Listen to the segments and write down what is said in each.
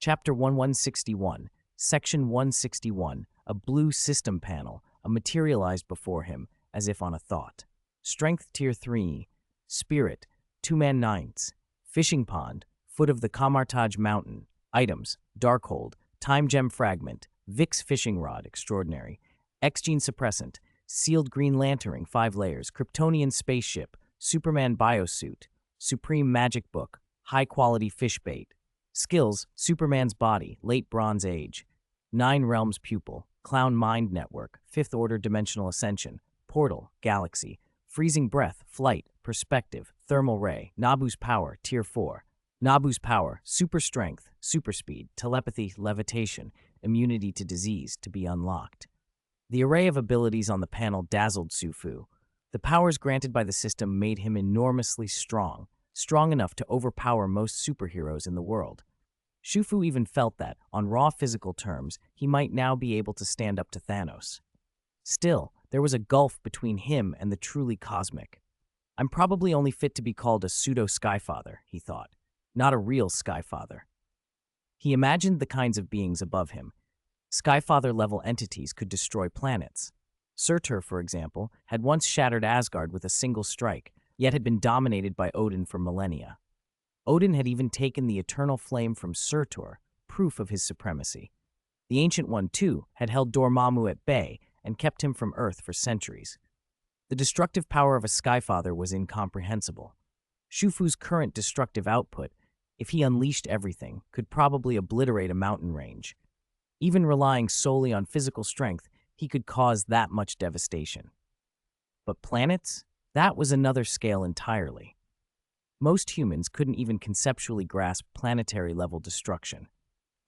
Chapter 1161, Section 161, a blue system panel, materialized before him as if on a thought. Strength Tier 3, Spirit, 2-man 9s, Fishing Pond, foot of the Kamar-Taj mountain, items, Darkhold, Time Gem Fragment, Vix Fishing Rod, Extraordinary, X-Gene Suppressant, Sealed Green Lantern, 5 layers, Kryptonian Spaceship, Superman Biosuit, Supreme Magic Book, High-Quality Fish Bait. Skills, Superman's Body, Late Bronze Age, 9 Realms Pupil, Clown Mind Network, 5th Order Dimensional Ascension, Portal, Galaxy, Freezing Breath, Flight, Perspective, Thermal Ray, Nabu's Power, Tier 4. Nabu's Power, Super Strength, Super Speed, Telepathy, Levitation, Immunity to Disease to be unlocked. The array of abilities on the panel dazzled Shufu. The powers granted by the system made him enormously strong enough to overpower most superheroes in the world. Shufu even felt that, on raw physical terms, he might now be able to stand up to Thanos. Still, there was a gulf between him and the truly cosmic. I'm probably only fit to be called a pseudo-Skyfather, he thought, not a real Skyfather. He imagined the kinds of beings above him. Skyfather-level entities could destroy planets. Surtur, for example, had once shattered Asgard with a single strike, yet had been dominated by Odin for millennia. Odin had even taken the eternal flame from Surtur, proof of his supremacy. The Ancient One, too, had held Dormammu at bay and kept him from Earth for centuries. The destructive power of a Skyfather was incomprehensible. Shufu's current destructive output, if he unleashed everything, could probably obliterate a mountain range. Even relying solely on physical strength, he could cause that much devastation. But planets? That was another scale entirely. Most humans couldn't even conceptually grasp planetary-level destruction.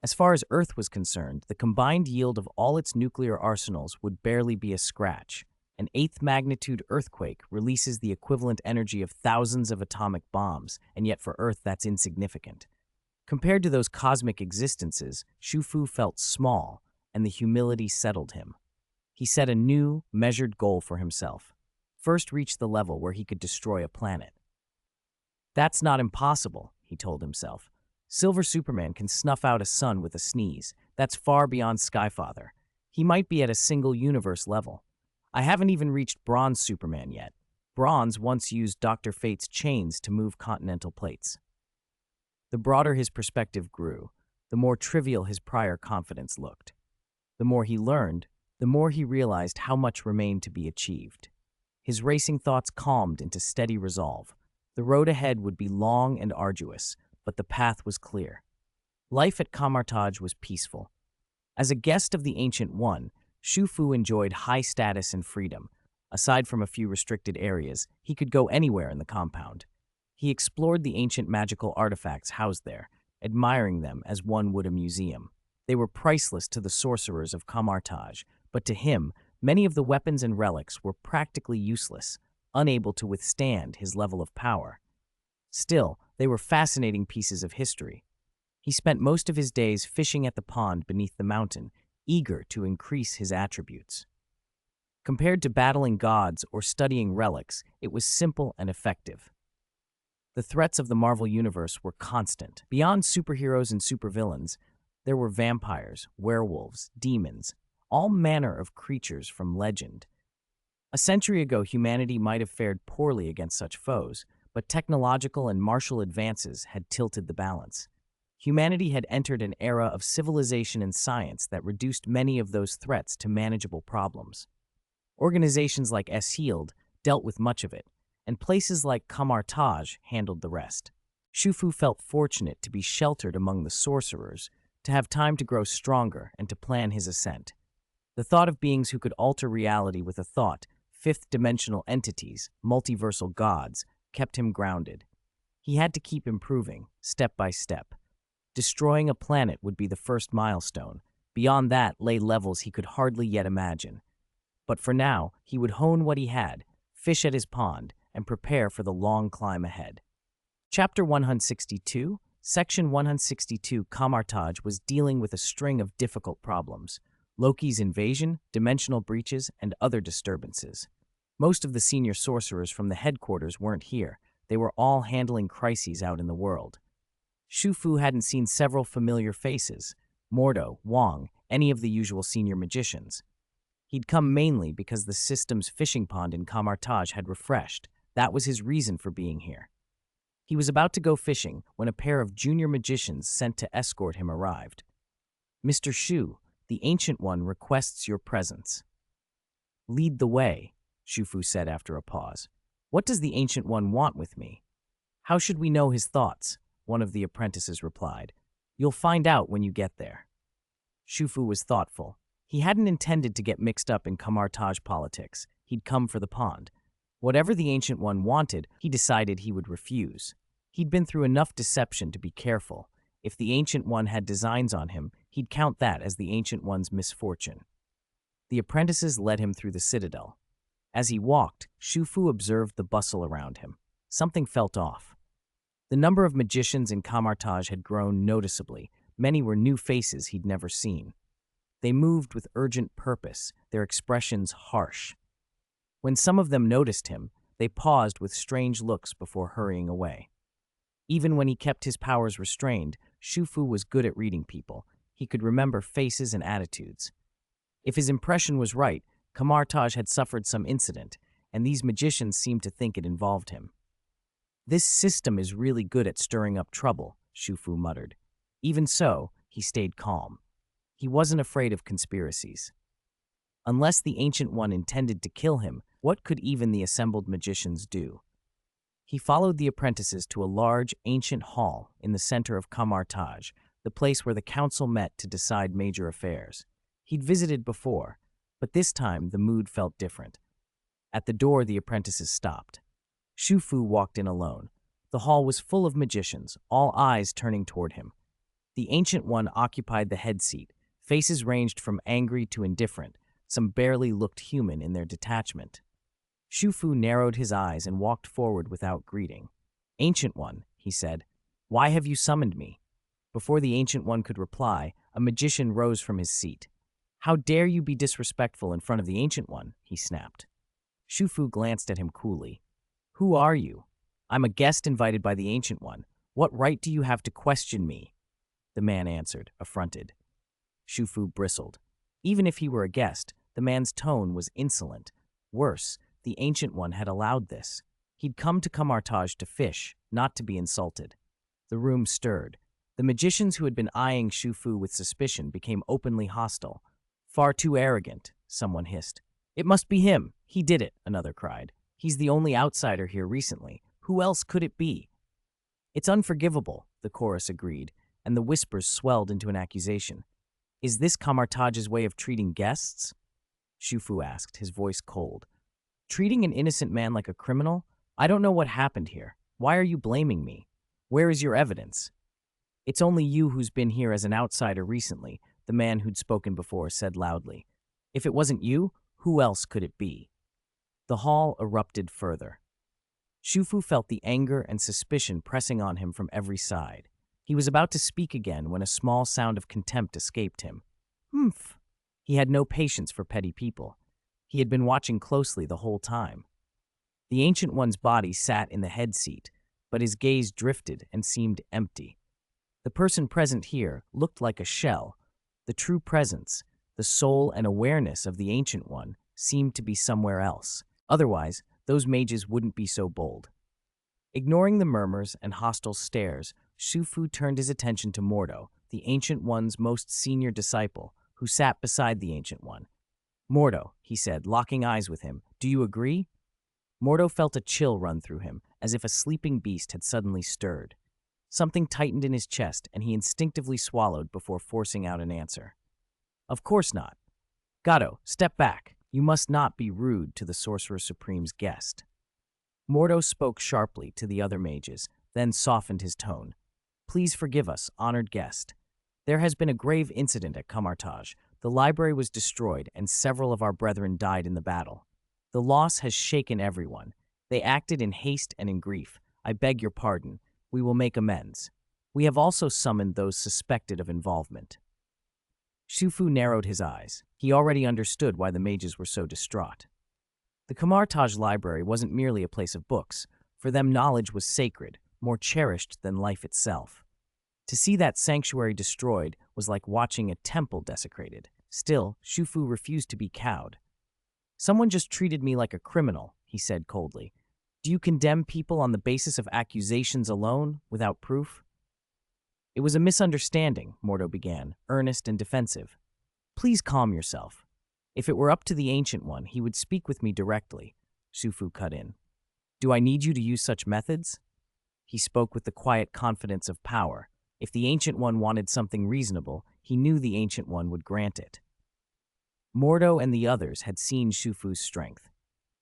As far as Earth was concerned, the combined yield of all its nuclear arsenals would barely be a scratch. An 8th-magnitude earthquake releases the equivalent energy of thousands of atomic bombs, and yet for Earth that's insignificant. Compared to those cosmic existences, Shufu felt small, and the humility settled him. He set a new, measured goal for himself. First reach the level where he could destroy a planet. That's not impossible, he told himself. Silver Superman can snuff out a sun with a sneeze. That's far beyond Skyfather. He might be at a single universe level. I haven't even reached Bronze Superman yet. Bronze once used Dr. Fate's chains to move continental plates. The broader his perspective grew, the more trivial his prior confidence looked. The more he learned, the more he realized how much remained to be achieved. His racing thoughts calmed into steady resolve. The road ahead would be long and arduous, but the path was clear. Life at Kamar-Taj was peaceful. As a guest of the Ancient One, Shufu enjoyed high status and freedom. Aside from a few restricted areas, he could go anywhere in the compound. He explored the ancient magical artifacts housed there, admiring them as one would a museum. They were priceless to the sorcerers of Kamar-Taj, but to him, many of the weapons and relics were practically useless, unable to withstand his level of power. Still, they were fascinating pieces of history. He spent most of his days fishing at the pond beneath the mountain, eager to increase his attributes. Compared to battling gods or studying relics, it was simple and effective. The threats of the Marvel Universe were constant. Beyond superheroes and supervillains, there were vampires, werewolves, demons, all manner of creatures from legend. A century ago, humanity might have fared poorly against such foes, but technological and martial advances had tilted the balance. Humanity had entered an era of civilization and science that reduced many of those threats to manageable problems. Organizations like S-Healed dealt with much of it, and places like Kamar-Taj handled the rest. Shufu felt fortunate to be sheltered among the sorcerers, to have time to grow stronger and to plan his ascent. The thought of beings who could alter reality with a thought, fifth-dimensional entities, multiversal gods, kept him grounded. He had to keep improving, step by step. Destroying a planet would be the first milestone. Beyond that lay levels he could hardly yet imagine. But for now, he would hone what he had, fish at his pond, and prepare for the long climb ahead. Chapter 162, Section 162, Kamar-Taj was dealing with a string of difficult problems. Loki's invasion, dimensional breaches, and other disturbances. Most of the senior sorcerers from the headquarters weren't here. They were all handling crises out in the world. Shufu hadn't seen several familiar faces: Mordo, Wang, any of the usual senior magicians. He'd come mainly because the system's fishing pond in Kamar-Taj had refreshed. That was his reason for being here. He was about to go fishing when a pair of junior magicians sent to escort him arrived. "Mr. Shu, the Ancient One requests your presence." "Lead the way," Shufu said after a pause. "What does the Ancient One want with me?" "How should we know his thoughts?" one of the apprentices replied. "You'll find out when you get there." Shufu was thoughtful. He hadn't intended to get mixed up in Kamar-Taj politics. He'd come for the pond. Whatever the Ancient One wanted, he decided he would refuse. He'd been through enough deception to be careful. If the Ancient One had designs on him, he'd count that as the Ancient One's misfortune. The apprentices led him through the citadel. As he walked, Shufu observed the bustle around him. Something felt off. The number of magicians in Kamar-Taj had grown noticeably. Many were new faces he'd never seen. They moved with urgent purpose, their expressions harsh. When some of them noticed him, they paused with strange looks before hurrying away. Even when he kept his powers restrained, Shufu was good at reading people. He could remember faces and attitudes. If his impression was right, Kamar-Taj had suffered some incident, and these magicians seemed to think it involved him. "This system is really good at stirring up trouble," Shufu muttered. Even so, he stayed calm. He wasn't afraid of conspiracies. Unless the Ancient One intended to kill him, what could even the assembled magicians do? He followed the apprentices to a large, ancient hall in the center of Kamar-Taj, the place where the council met to decide major affairs. He'd visited before, but this time the mood felt different. At the door, the apprentices stopped. Shufu walked in alone. The hall was full of magicians, all eyes turning toward him. The Ancient One occupied the head seat. Faces ranged from angry to indifferent. Some barely looked human in their detachment. Shufu narrowed his eyes and walked forward without greeting. "Ancient One," he said, "why have you summoned me?" Before the Ancient One could reply, a magician rose from his seat. "How dare you be disrespectful in front of the Ancient One?" he snapped. Shufu glanced at him coolly. "Who are you?" "I'm a guest invited by the Ancient One. What right do you have to question me?" The man answered, affronted. Shufu bristled. Even if he were a guest, the man's tone was insolent. Worse, the Ancient One had allowed this. He'd come to Kamar-Taj to fish, not to be insulted. The room stirred. The magicians who had been eyeing Shufu with suspicion became openly hostile. "Far too arrogant," someone hissed. "It must be him. He did it," another cried. "He's the only outsider here recently. Who else could it be?" "It's unforgivable," the chorus agreed, and the whispers swelled into an accusation. "Is this Kamar-Taj's way of treating guests?" Shufu asked, his voice cold. "Treating an innocent man like a criminal? I don't know what happened here. Why are you blaming me? Where is your evidence?" "It's only you who's been here as an outsider recently," the man who'd spoken before said loudly. "If it wasn't you, who else could it be?" The hall erupted further. Shufu felt the anger and suspicion pressing on him from every side. He was about to speak again when a small sound of contempt escaped him. "Humph." He had no patience for petty people. He had been watching closely the whole time. The Ancient One's body sat in the head seat, but his gaze drifted and seemed empty. The person present here looked like a shell. The true presence, the soul and awareness of the Ancient One, seemed to be somewhere else. Otherwise, those mages wouldn't be so bold. Ignoring the murmurs and hostile stares, Shufu turned his attention to Mordo, the Ancient One's most senior disciple, who sat beside the Ancient One. "Mordo," he said, locking eyes with him, "do you agree?" Mordo felt a chill run through him, as if a sleeping beast had suddenly stirred. Something tightened in his chest, and he instinctively swallowed before forcing out an answer. "Of course not." "Gato, step back. You must not be rude to the Sorcerer Supreme's guest." Mordo spoke sharply to the other mages, then softened his tone. "Please forgive us, honored guest. There has been a grave incident at Kamar-Taj. The library was destroyed, and several of our brethren died in the battle. The loss has shaken everyone. They acted in haste and in grief. I beg your pardon. We will make amends. We have also summoned those suspected of involvement." Shufu narrowed his eyes. He already understood why the mages were so distraught. The Kamar-Taj library wasn't merely a place of books. For them, knowledge was sacred, more cherished than life itself. To see that sanctuary destroyed was like watching a temple desecrated. Still, Shufu refused to be cowed. "Someone just treated me like a criminal," he said coldly. "Do you condemn people on the basis of accusations alone, without proof?" "It was a misunderstanding," Mordo began, earnest and defensive. "Please calm yourself. If it were up to the Ancient One, he would speak with me directly," Shufu cut in. "Do I need you to use such methods?" He spoke with the quiet confidence of power. If the Ancient One wanted something reasonable, he knew the Ancient One would grant it. Mordo and the others had seen Shufu's strength.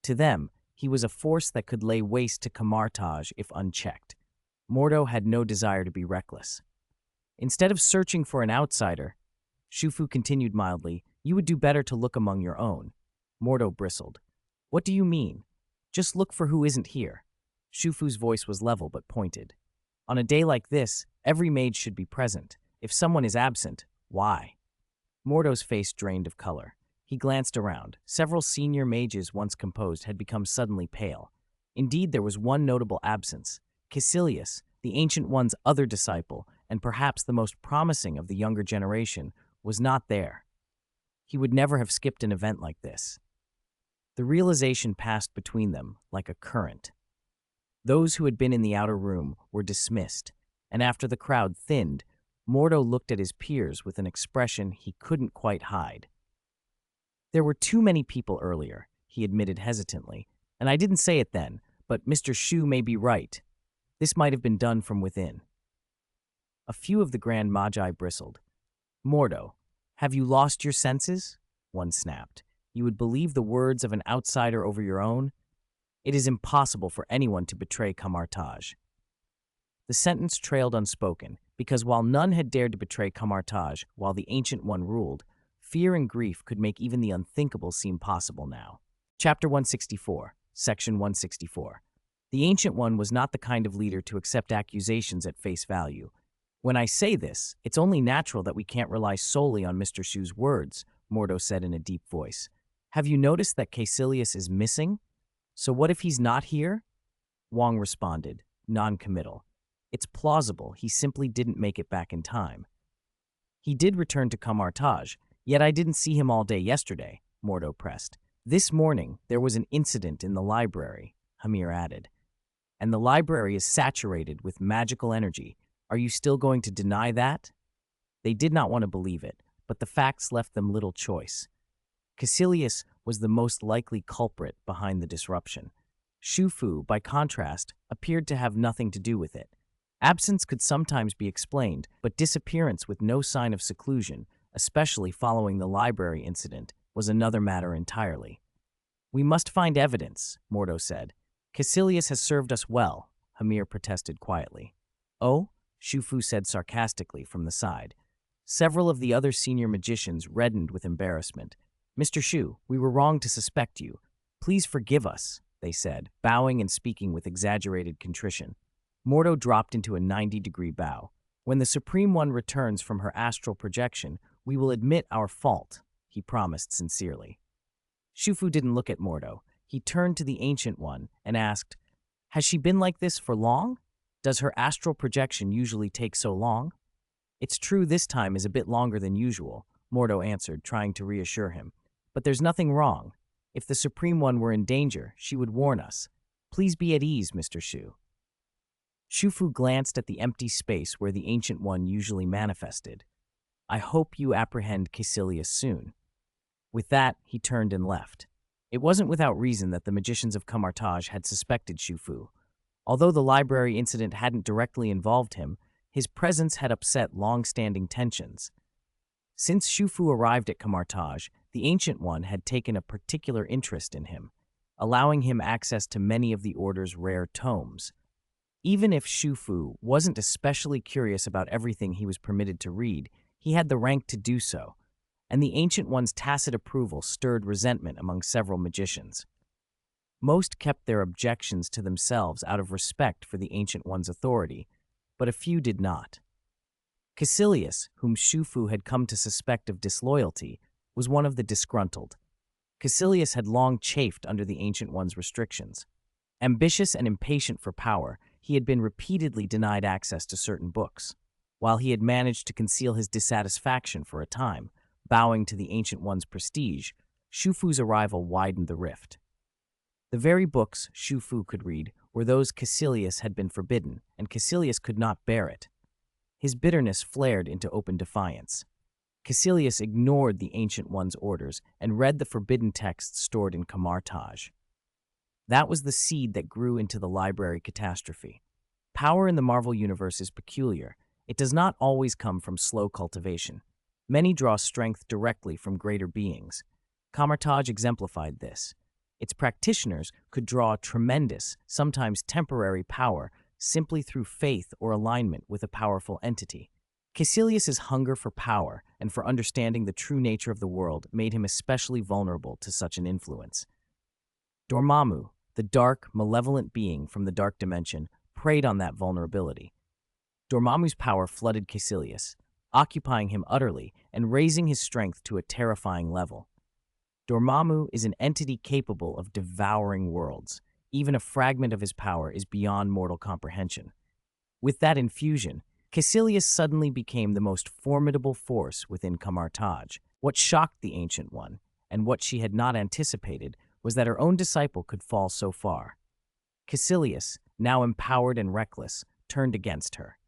To them, he was a force that could lay waste to Kamar-Taj if unchecked. Mordo had no desire to be reckless. Instead of searching for an outsider, Shufu continued mildly, "You would do better to look among your own." Mordo bristled. "What do you mean? Just look for who isn't here." Shufu's voice was level but pointed. "On a day like this, every mage should be present. If someone is absent, why?" Mordo's face drained of color. He glanced around. Several senior mages once composed had become suddenly pale. Indeed, there was one notable absence. Caecilius, the Ancient One's other disciple, and perhaps the most promising of the younger generation, was not there. He would never have skipped an event like this. The realization passed between them like a current. Those who had been in the outer room were dismissed, and after the crowd thinned, Mordo looked at his peers with an expression he couldn't quite hide. "There were too many people earlier," he admitted hesitantly, "and I didn't say it then, but Mr. Shu may be right. This might have been done from within." A few of the Grand Magi bristled. "Mordo, have you lost your senses?" one snapped. "You would believe the words of an outsider over your own? It is impossible for anyone to betray Kamar-Taj." The sentence trailed unspoken, because while none had dared to betray Kamar-Taj while the Ancient One ruled, fear and grief could make even the unthinkable seem possible now. Chapter 164, Section 164. The Ancient One was not the kind of leader to accept accusations at face value. "When I say this, it's only natural that we can't rely solely on Mr. Shu's words," Mordo said in a deep voice. "Have you noticed that Caecilius is missing? So what if he's not here?" Wong responded, non-committal. "It's plausible he simply didn't make it back in time." "He did return to Kamar-Taj, yet I didn't see him all day yesterday," Mordo pressed. "This morning, there was an incident in the library," Hamir added. "And the library is saturated with magical energy. Are you still going to deny that?" They did not want to believe it, but the facts left them little choice. Caecilius was the most likely culprit behind the disruption. Shufu, by contrast, appeared to have nothing to do with it. Absence could sometimes be explained, but disappearance with no sign of seclusion, especially following the library incident, was another matter entirely. "We must find evidence," Mordo said. "Caecilius has served us well," Hamir protested quietly. "Oh?" Shufu said sarcastically from the side. Several of the other senior magicians reddened with embarrassment. "Mr. Shu, we were wrong to suspect you. Please forgive us," they said, bowing and speaking with exaggerated contrition. Mordo dropped into a 90-degree bow. "When the Supreme One returns from her astral projection, we will admit our fault," he promised sincerely. Shufu didn't look at Mordo. He turned to the Ancient One and asked, "Has she been like this for long? Does her astral projection usually take so long?" "It's true this time is a bit longer than usual," Mordo answered, trying to reassure him. "But there's nothing wrong. If the Supreme One were in danger, she would warn us. Please be at ease, Mr. Shu." Shufu glanced at the empty space where the Ancient One usually manifested. "I hope you apprehend Caecilius soon." With that, he turned and left. It wasn't without reason that the magicians of Kamar-Taj had suspected Shufu. Although the library incident hadn't directly involved him, his presence had upset long-standing tensions. Since Shufu arrived at Kamar-Taj, the Ancient One had taken a particular interest in him, allowing him access to many of the Order's rare tomes. Even if Shufu wasn't especially curious about everything he was permitted to read, he had the rank to do so, and the Ancient One's tacit approval stirred resentment among several magicians. Most kept their objections to themselves out of respect for the Ancient One's authority, but a few did not. Caecilius, whom Shufu had come to suspect of disloyalty, was one of the disgruntled. Caecilius had long chafed under the Ancient One's restrictions. Ambitious and impatient for power, he had been repeatedly denied access to certain books. While he had managed to conceal his dissatisfaction for a time, bowing to the Ancient One's prestige, Shufu's arrival widened the rift. The very books Shufu could read were those Caecilius had been forbidden, and Caecilius could not bear it. His bitterness flared into open defiance. Caecilius ignored the Ancient One's orders and read the forbidden texts stored in Kamar-Taj. That was the seed that grew into the library catastrophe. Power in the Marvel Universe is peculiar. It does not always come from slow cultivation. Many draw strength directly from greater beings. Kamar-Taj exemplified this. Its practitioners could draw tremendous, sometimes temporary power simply through faith or alignment with a powerful entity. Caecilius's hunger for power and for understanding the true nature of the world made him especially vulnerable to such an influence. Dormammu, the dark, malevolent being from the dark dimension, preyed on that vulnerability. Dormammu's power flooded Caecilius, occupying him utterly and raising his strength to a terrifying level. Dormammu is an entity capable of devouring worlds. Even a fragment of his power is beyond mortal comprehension. With that infusion, Caecilius suddenly became the most formidable force within Kamar-Taj. What shocked the Ancient One, and what she had not anticipated, was that her own disciple could fall so far. Caecilius, now empowered and reckless, turned against her.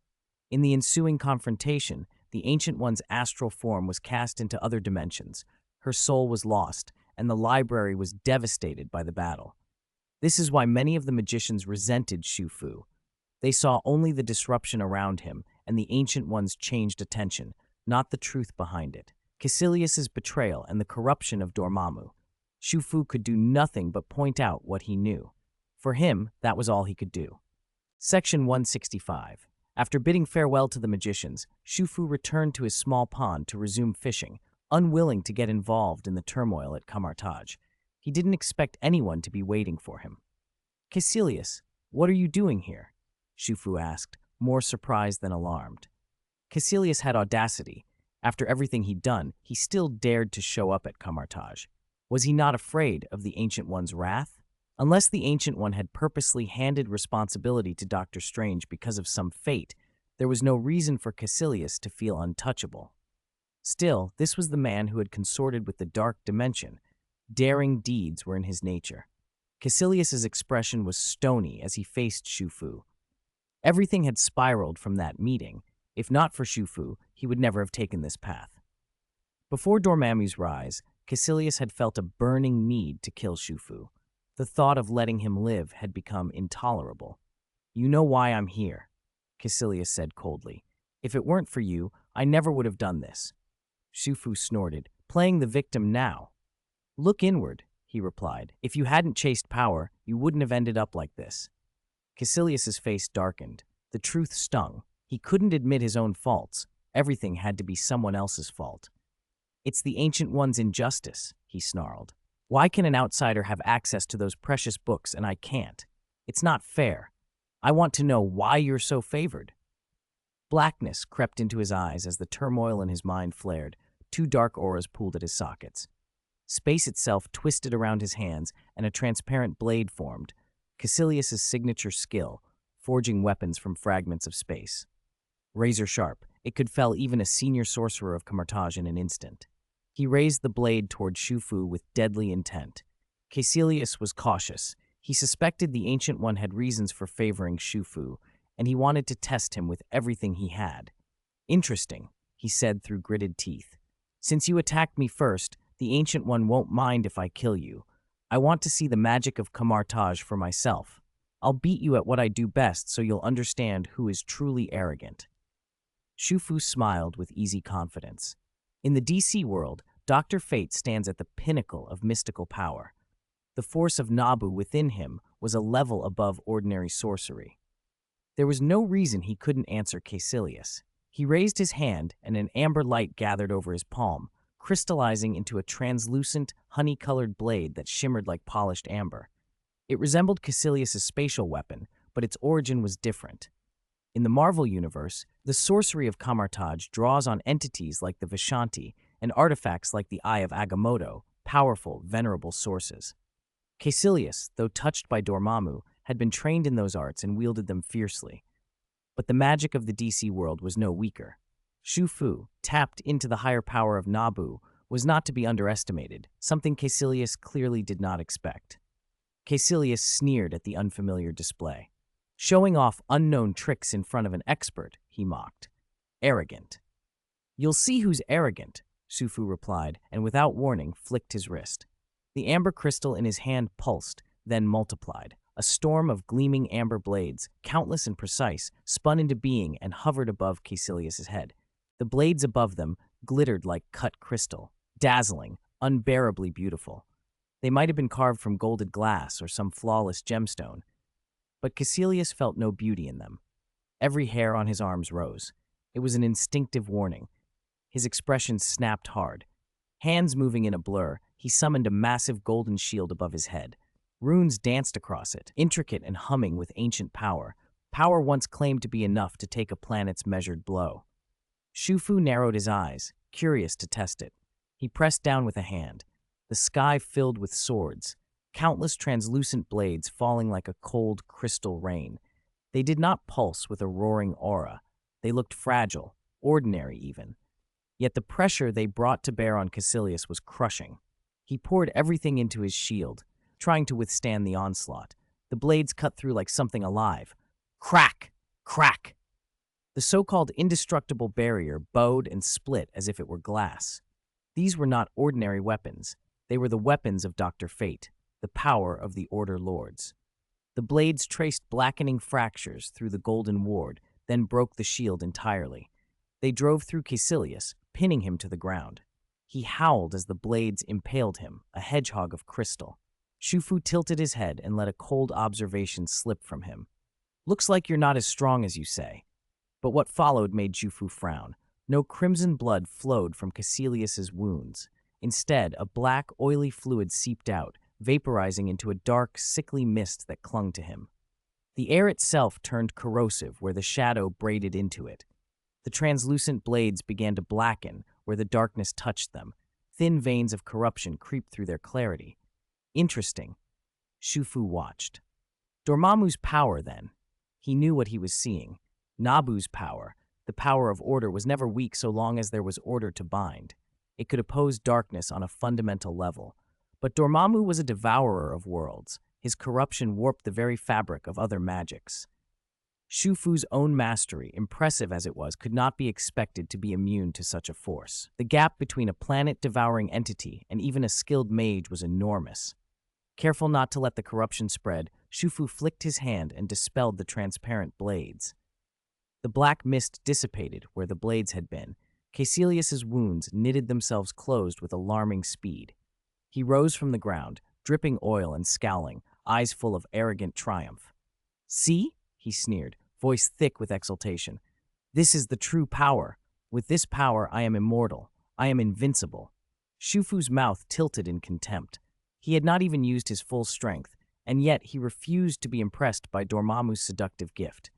In the ensuing confrontation, the Ancient One's astral form was cast into other dimensions. Her soul was lost, and the library was devastated by the battle. This is why many of the magicians resented Shufu. They saw only the disruption around him, and the Ancient One's changed attention, not the truth behind it. Caecilius's betrayal and the corruption of Dormammu. Shufu could do nothing but point out what he knew. For him, that was all he could do. Section 165. After bidding farewell to the magicians, Shufu returned to his small pond to resume fishing, unwilling to get involved in the turmoil at Kamar-Taj. He didn't expect anyone to be waiting for him. "Caecilius, what are you doing here?" Shufu asked, more surprised than alarmed. Caecilius had audacity. After everything he'd done, he still dared to show up at Kamar-Taj. Was he not afraid of the Ancient One's wrath? Unless the Ancient One had purposely handed responsibility to Doctor Strange because of some fate, there was no reason for Caecilius to feel untouchable. Still, this was the man who had consorted with the dark dimension. Daring deeds were in his nature. Caecilius's expression was stony as he faced Shufu. Everything had spiraled from that meeting. If not for Shufu, he would never have taken this path. Before Dormammu's rise, Caecilius had felt a burning need to kill Shufu. The thought of letting him live had become intolerable. "You know why I'm here," Caecilius said coldly. "If it weren't for you, I never would have done this." Shufu snorted, playing the victim now. "Look inward," he replied. "If you hadn't chased power, you wouldn't have ended up like this." Caecilius's face darkened. The truth stung. He couldn't admit his own faults. Everything had to be someone else's fault. "It's the Ancient One's injustice," he snarled. "Why can an outsider have access to those precious books and I can't? It's not fair. I want to know why you're so favored." Blackness crept into his eyes as the turmoil in his mind flared. Two dark auras pooled at his sockets. Space itself twisted around his hands, and a transparent blade formed. Caecilius's signature skill, forging weapons from fragments of space. Razor sharp, it could fell even a senior sorcerer of Kamar-Taj in an instant. He raised the blade toward Shufu with deadly intent. Caecilius was cautious. He suspected the Ancient One had reasons for favoring Shufu, and he wanted to test him with everything he had. "Interesting," he said through gritted teeth. "Since you attacked me first, the Ancient One won't mind if I kill you. I want to see the magic of Kamar-Taj for myself. I'll beat you at what I do best so you'll understand who is truly arrogant." Shufu smiled with easy confidence. In the DC world, Dr. Fate stands at the pinnacle of mystical power. The force of Nabu within him was a level above ordinary sorcery. There was no reason he couldn't answer Caecilius. He raised his hand, and an amber light gathered over his palm, crystallizing into a translucent, honey-colored blade that shimmered like polished amber. It resembled Caecilius's spatial weapon, but its origin was different. In the Marvel Universe, the sorcery of Kamar-Taj draws on entities like the Vishanti and artifacts like the Eye of Agamotto, powerful, venerable sources. Caecilius, though touched by Dormammu, had been trained in those arts and wielded them fiercely. But the magic of the DC world was no weaker. Shufu, tapped into the higher power of Nabu, was not to be underestimated, something Caecilius clearly did not expect. Caecilius sneered at the unfamiliar display. Showing off unknown tricks in front of an expert, he mocked. Arrogant. You'll see who's arrogant, Shufu replied, and without warning flicked his wrist. The amber crystal in his hand pulsed, then multiplied. A storm of gleaming amber blades, countless and precise, spun into being and hovered above Caecilius's head. The blades above them glittered like cut crystal, dazzling, unbearably beautiful. They might have been carved from golded glass or some flawless gemstone, but Caecilius felt no beauty in them. Every hair on his arms rose. It was an instinctive warning. His expression snapped hard. Hands moving in a blur, he summoned a massive golden shield above his head. Runes danced across it, intricate and humming with ancient power. Power once claimed to be enough to take a planet's measured blow. Shufu narrowed his eyes, curious to test it. He pressed down with a hand. The sky filled with swords, countless translucent blades falling like a cold crystal rain. They did not pulse with a roaring aura. They looked fragile, ordinary even. Yet the pressure they brought to bear on Caecilius was crushing. He poured everything into his shield, trying to withstand the onslaught. The blades cut through like something alive. Crack! Crack! The so-called indestructible barrier bowed and split as if it were glass. These were not ordinary weapons. They were the weapons of Dr. Fate, the power of the Order Lords. The blades traced blackening fractures through the golden ward, then broke the shield entirely. They drove through Caecilius, pinning him to the ground. He howled as the blades impaled him, a hedgehog of crystal. Shufu tilted his head and let a cold observation slip from him. Looks like you're not as strong as you say. But what followed made Shufu frown. No crimson blood flowed from Caecilius's wounds. Instead, a black, oily fluid seeped out, vaporizing into a dark, sickly mist that clung to him. The air itself turned corrosive where the shadow braided into it. The translucent blades began to blacken where the darkness touched them. Thin veins of corruption creeped through their clarity. Interesting. Shufu watched. Dormammu's power, then. He knew what he was seeing. Nabu's power, the power of order, was never weak so long as there was order to bind. It could oppose darkness on a fundamental level. But Dormammu was a devourer of worlds. His corruption warped the very fabric of other magics. Shufu's own mastery, impressive as it was, could not be expected to be immune to such a force. The gap between a planet-devouring entity and even a skilled mage was enormous. Careful not to let the corruption spread, Shufu flicked his hand and dispelled the transparent blades. The black mist dissipated where the blades had been. Caecilius's wounds knitted themselves closed with alarming speed. He rose from the ground, dripping oil and scowling, eyes full of arrogant triumph. "See?" he sneered, voice thick with exultation. "This is the true power. With this power I am immortal. I am invincible." Shufu's mouth tilted in contempt. He had not even used his full strength, and yet he refused to be impressed by Dormammu's seductive gift.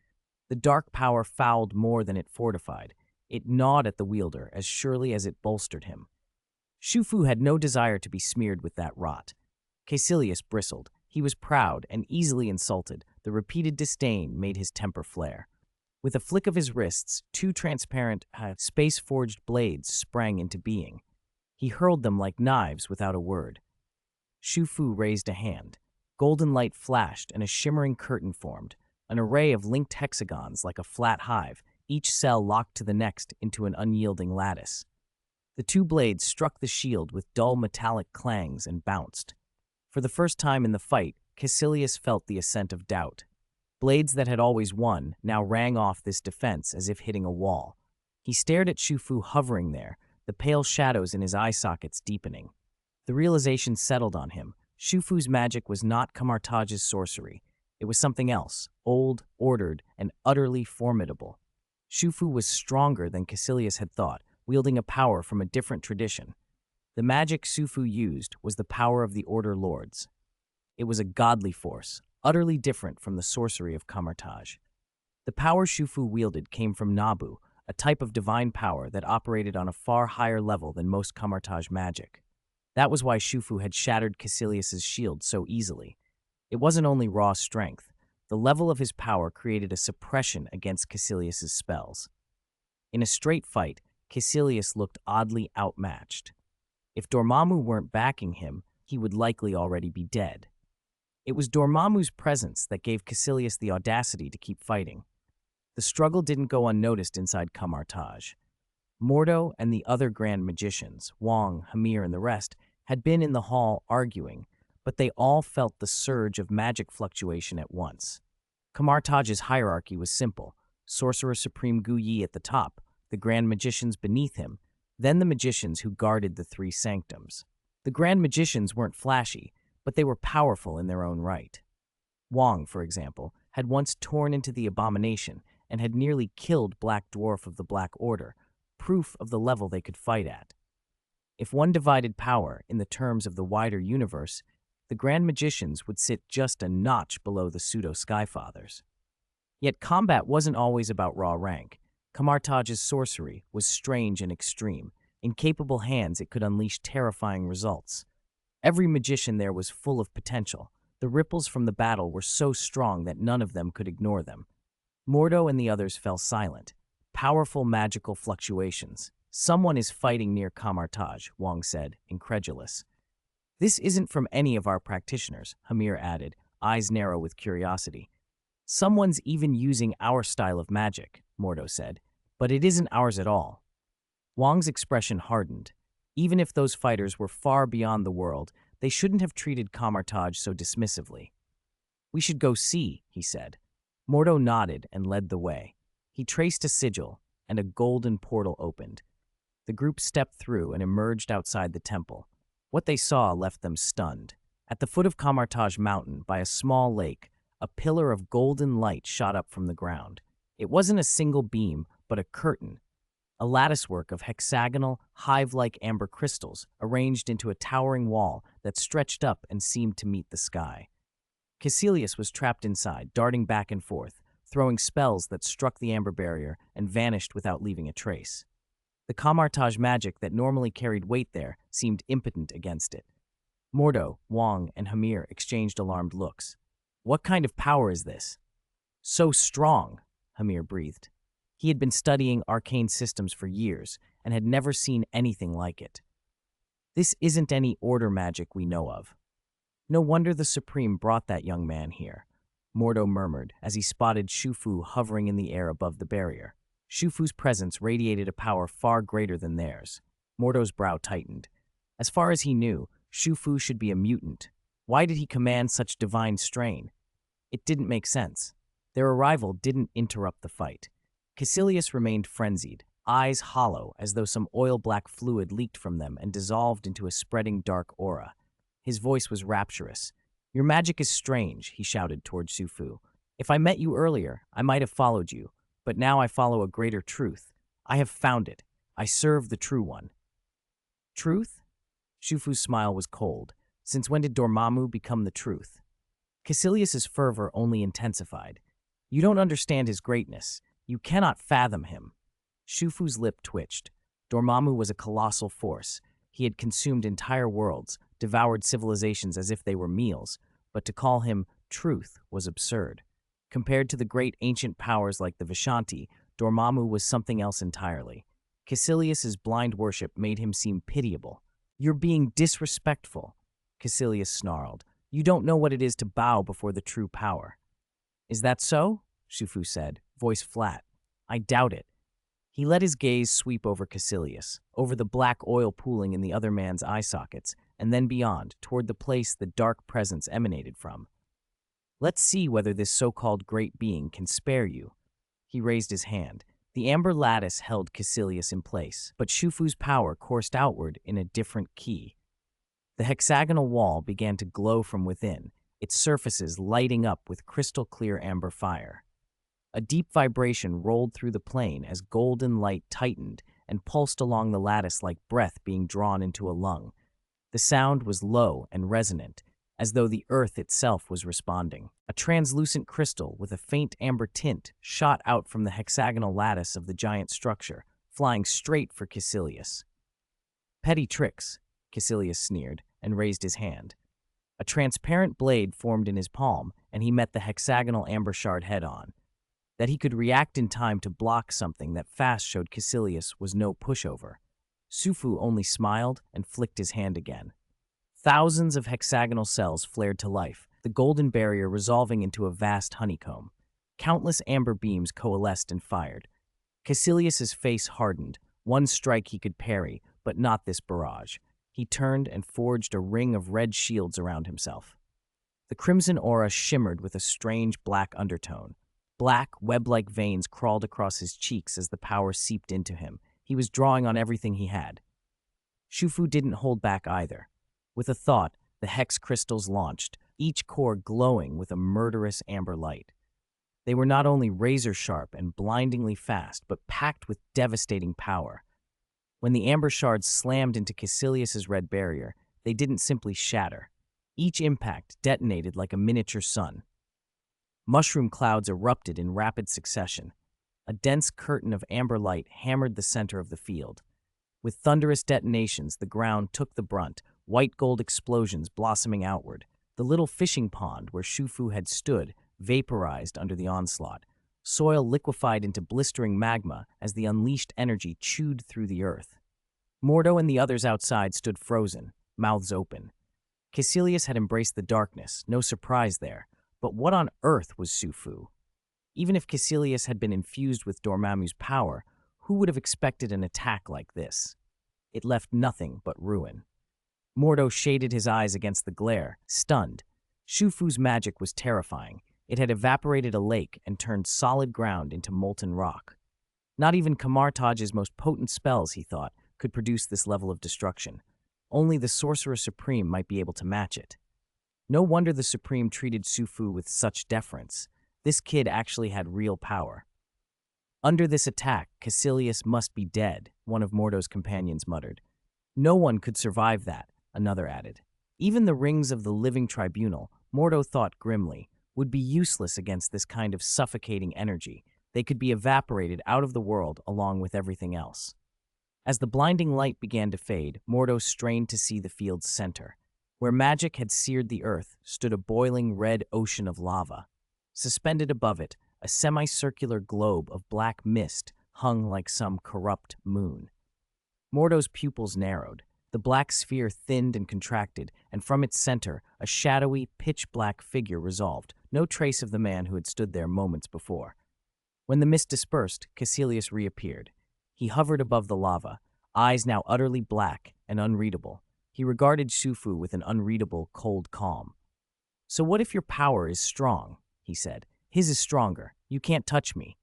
The dark power fouled more than it fortified. It gnawed at the wielder as surely as it bolstered him. Shufu had no desire to be smeared with that rot. Caecilius bristled. He was proud and easily insulted. The repeated disdain made his temper flare. With a flick of his wrists, two transparent, space-forged blades sprang into being. He hurled them like knives without a word. Shufu raised a hand. Golden light flashed and a shimmering curtain formed, an array of linked hexagons like a flat hive, each cell locked to the next into an unyielding lattice. The two blades struck the shield with dull metallic clangs and bounced. For the first time in the fight, Caecilius felt the ascent of doubt. Blades that had always won now rang off this defense as if hitting a wall. He stared at Shufu hovering there, the pale shadows in his eye sockets deepening. The realization settled on him. Shufu's magic was not Kamar-Taj's sorcery. It was something else, old, ordered, and utterly formidable. Shufu was stronger than Caecilius had thought, wielding a power from a different tradition. The magic Shufu used was the power of the Order Lords. It was a godly force, utterly different from the sorcery of Kamar-Taj. The power Shufu wielded came from Nabu, a type of divine power that operated on a far higher level than most Kamar-Taj magic. That was why Shufu had shattered Caecilius's shield so easily. It wasn't only raw strength. The level of his power created a suppression against Caecilius's spells. In a straight fight, Caecilius looked oddly outmatched. If Dormammu weren't backing him, he would likely already be dead. It was Dormammu's presence that gave Caecilius the audacity to keep fighting. The struggle didn't go unnoticed inside Kamar-Taj. Mordo and the other Grand Magicians, Wong, Hamir, and the rest, had been in the hall arguing, but they all felt the surge of magic fluctuation at once. Kamar-Taj's hierarchy was simple: Sorcerer Supreme Gu Yi at the top, the Grand Magicians beneath him, then the magicians who guarded the three sanctums. The Grand Magicians weren't flashy, but they were powerful in their own right. Wong, for example, had once torn into the abomination and had nearly killed Black Dwarf of the Black Order, proof of the level they could fight at. If one divided power in the terms of the wider universe, the Grand Magicians would sit just a notch below the pseudo-Skyfathers. Yet combat wasn't always about raw rank. Kamar-Taj's sorcery was strange and extreme. In capable hands, it could unleash terrifying results. Every magician there was full of potential. The ripples from the battle were so strong that none of them could ignore them. Mordo and the others fell silent. Powerful magical fluctuations. "Someone is fighting near Kamar-Taj," Wong said, incredulous. "This isn't from any of our practitioners," Hamir added, eyes narrow with curiosity. "Someone's even using our style of magic," Mordo said, "but it isn't ours at all." Wong's expression hardened. Even if those fighters were far beyond the world, they shouldn't have treated Kamar-Taj so dismissively. "We should go see," he said. Mordo nodded and led the way. He traced a sigil, and a golden portal opened. The group stepped through and emerged outside the temple. What they saw left them stunned. At the foot of Kamar-Taj Mountain, by a small lake, a pillar of golden light shot up from the ground. It wasn't a single beam, but a curtain, a latticework of hexagonal, hive-like amber crystals arranged into a towering wall that stretched up and seemed to meet the sky. Caecilius was trapped inside, darting back and forth, throwing spells that struck the amber barrier and vanished without leaving a trace. The Kamar-Taj magic that normally carried weight there seemed impotent against it. Mordo, Wong, and Hamir exchanged alarmed looks. "What kind of power is this?" "So strong," Hamir breathed. He had been studying arcane systems for years and had never seen anything like it. "This isn't any order magic we know of." "No wonder the Supreme brought that young man here," Mordo murmured as he spotted Shufu hovering in the air above the barrier. Shufu's presence radiated a power far greater than theirs. Mordo's brow tightened. As far as he knew, Shufu should be a mutant. Why did he command such divine strain? It didn't make sense. Their arrival didn't interrupt the fight. Caecilius remained frenzied, eyes hollow as though some oil-black fluid leaked from them and dissolved into a spreading dark aura. His voice was rapturous. "Your magic is strange," he shouted toward Shufu. "If I met you earlier, I might have followed you, but now I follow a greater truth. I have found it. I serve the true one." "Truth?" Shufu's smile was cold. Since when did Dormammu become the truth? Caecilius's fervor only intensified. "You don't understand his greatness. You cannot fathom him." Shufu's lip twitched. Dormammu was a colossal force. He had consumed entire worlds, devoured civilizations as if they were meals, but to call him truth was absurd. Compared to the great ancient powers like the Vishanti, Dormammu was something else entirely. Caecilius's blind worship made him seem pitiable. "You're being disrespectful," Caecilius snarled. "You don't know what it is to bow before the true power." "Is that so?" Shufu said, voice flat. "I doubt it." He let his gaze sweep over Caecilius, over the black oil pooling in the other man's eye sockets, and then beyond, toward the place the dark presence emanated from. "Let's see whether this so-called great being can spare you." He raised his hand. The amber lattice held Caecilius in place, but Shufu's power coursed outward in a different key. The hexagonal wall began to glow from within, its surfaces lighting up with crystal-clear amber fire. A deep vibration rolled through the plane as golden light tightened and pulsed along the lattice like breath being drawn into a lung. The sound was low and resonant, as though the earth itself was responding. A translucent crystal with a faint amber tint shot out from the hexagonal lattice of the giant structure, flying straight for Caecilius. "Petty tricks," Caecilius sneered and raised his hand. A transparent blade formed in his palm, and he met the hexagonal amber shard head-on. That he could react in time to block something that fast showed Caecilius was no pushover. Sufu only smiled and flicked his hand again. Thousands of hexagonal cells flared to life, the golden barrier resolving into a vast honeycomb. Countless amber beams coalesced and fired. Caecilius's face hardened. One strike he could parry, but not this barrage. He turned and forged a ring of red shields around himself. The crimson aura shimmered with a strange black undertone. Black, web-like veins crawled across his cheeks as the power seeped into him. He was drawing on everything he had. Shufu didn't hold back either. With a thought, the hex crystals launched, each core glowing with a murderous amber light. They were not only razor-sharp and blindingly fast, but packed with devastating power. When the amber shards slammed into Caecilius's red barrier, they didn't simply shatter. Each impact detonated like a miniature sun. Mushroom clouds erupted in rapid succession. A dense curtain of amber light hammered the center of the field. With thunderous detonations, the ground took the brunt, white gold explosions blossoming outward. The little fishing pond where Shufu had stood vaporized under the onslaught. Soil liquefied into blistering magma as the unleashed energy chewed through the earth. Mordo and the others outside stood frozen, mouths open. Caecilius had embraced the darkness, no surprise there. But what on earth was Shufu? Even if Caecilius had been infused with Dormammu's power, who would have expected an attack like this? It left nothing but ruin. Mordo shaded his eyes against the glare, stunned. Shufu's magic was terrifying. It had evaporated a lake and turned solid ground into molten rock. Not even Kamar-Taj's most potent spells, he thought, could produce this level of destruction. Only the Sorcerer Supreme might be able to match it. No wonder the Supreme treated Shufu with such deference. This kid actually had real power. Under this attack, Caecilius must be dead, one of Mordo's companions muttered. No one could survive that, another added. Even the rings of the living tribunal, Mordo thought grimly, would be useless against this kind of suffocating energy. They could be evaporated out of the world along with everything else. As the blinding light began to fade, Mordo strained to see the field's center. Where magic had seared the earth stood a boiling red ocean of lava. Suspended above it, a semicircular globe of black mist hung like some corrupt moon. Mordo's pupils narrowed. The black sphere thinned and contracted, and from its center, a shadowy, pitch-black figure resolved, no trace of the man who had stood there moments before. When the mist dispersed, Caecilius reappeared. He hovered above the lava, eyes now utterly black and unreadable. He regarded Shufu with an unreadable, cold calm. "So what if your power is strong?" he said. "His is stronger. You can't touch me.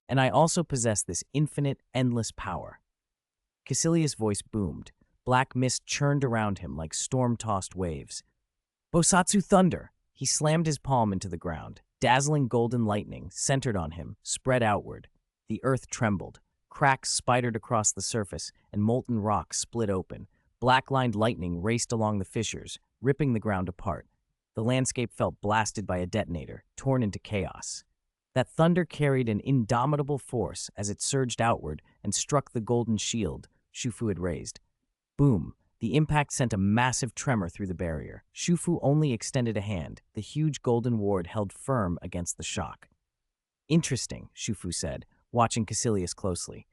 And I also possess this infinite, endless power." Caecilius' voice boomed. Black mist churned around him like storm-tossed waves. "Bosatsu thunder!" He slammed his palm into the ground. Dazzling golden lightning, centered on him, spread outward. The earth trembled. Cracks spidered across the surface, and molten rock split open. Black-lined lightning raced along the fissures, ripping the ground apart. The landscape felt blasted by a detonator, torn into chaos. That thunder carried an indomitable force as it surged outward and struck the golden shield Shufu had raised. Boom! The impact sent a massive tremor through the barrier. Shufu only extended a hand. The huge golden ward held firm against the shock. "Interesting," Shufu said, watching Caecilius closely.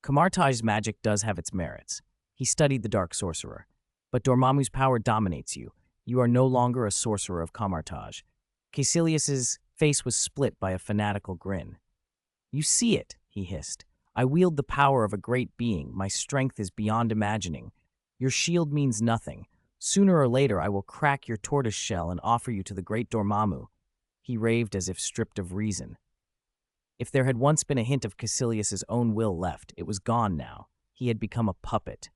"Kamar-Taj's magic does have its merits." He studied the Dark Sorcerer. "But Dormammu's power dominates you. You are no longer a sorcerer of Kamar-Taj." Caecilius's face was split by a fanatical grin. "You see it," he hissed. "I wield the power of a great being. My strength is beyond imagining. Your shield means nothing. Sooner or later I will crack your tortoise shell and offer you to the great Dormammu." He raved as if stripped of reason. If there had once been a hint of Caecilius's own will left, it was gone now. He had become a puppet.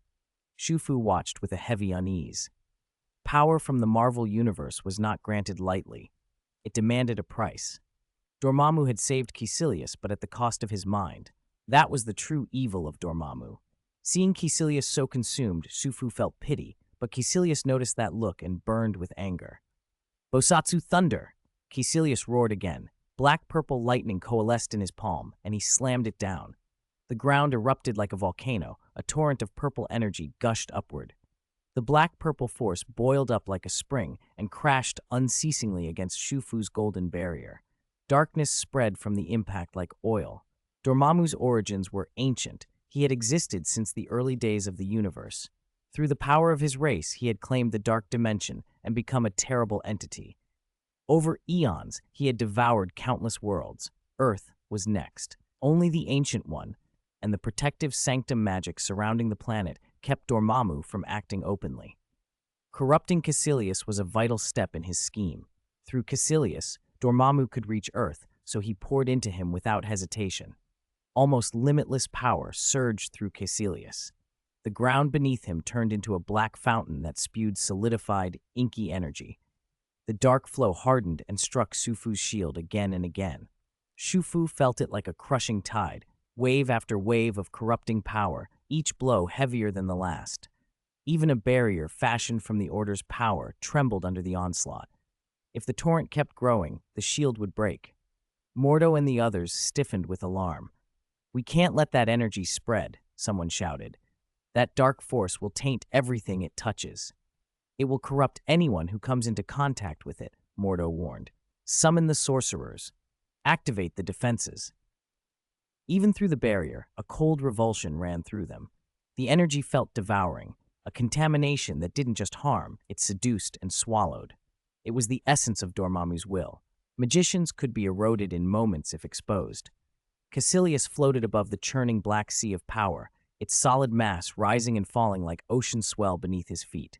Shufu watched with a heavy unease. Power from the Marvel Universe was not granted lightly. It demanded a price. Dormammu had saved Caecilius, but at the cost of his mind. That was the true evil of Dormammu. Seeing Caecilius so consumed, Shufu felt pity, but Caecilius noticed that look and burned with anger. "Bosatsu thunder!" Caecilius roared again. Black-purple lightning coalesced in his palm, and he slammed it down. The ground erupted like a volcano. A torrent of purple energy gushed upward. The black-purple force boiled up like a spring and crashed unceasingly against Shufu's golden barrier. Darkness spread from the impact like oil. Dormammu's origins were ancient. He had existed since the early days of the universe. Through the power of his race, he had claimed the dark dimension and become a terrible entity. Over eons, he had devoured countless worlds. Earth was next. Only the Ancient One and the protective sanctum magic surrounding the planet kept Dormammu from acting openly. Corrupting Caecilius was a vital step in his scheme. Through Caecilius, Dormammu could reach Earth, so he poured into him without hesitation. Almost limitless power surged through Caecilius. The ground beneath him turned into a black fountain that spewed solidified, inky energy. The dark flow hardened and struck Shufu's shield again and again. Shufu felt it like a crushing tide, wave after wave of corrupting power, each blow heavier than the last. Even a barrier fashioned from the Order's power trembled under the onslaught. If the torrent kept growing, the shield would break. Mordo and the others stiffened with alarm. "We can't let that energy spread," someone shouted. "That dark force will taint everything it touches." "It will corrupt anyone who comes into contact with it," Mordo warned. "Summon the sorcerers. Activate the defenses." Even through the barrier, a cold revulsion ran through them. The energy felt devouring, a contamination that didn't just harm, it seduced and swallowed. It was the essence of Dormammu's will. Magicians could be eroded in moments if exposed. Caecilius floated above the churning black sea of power, its solid mass rising and falling like ocean swell beneath his feet.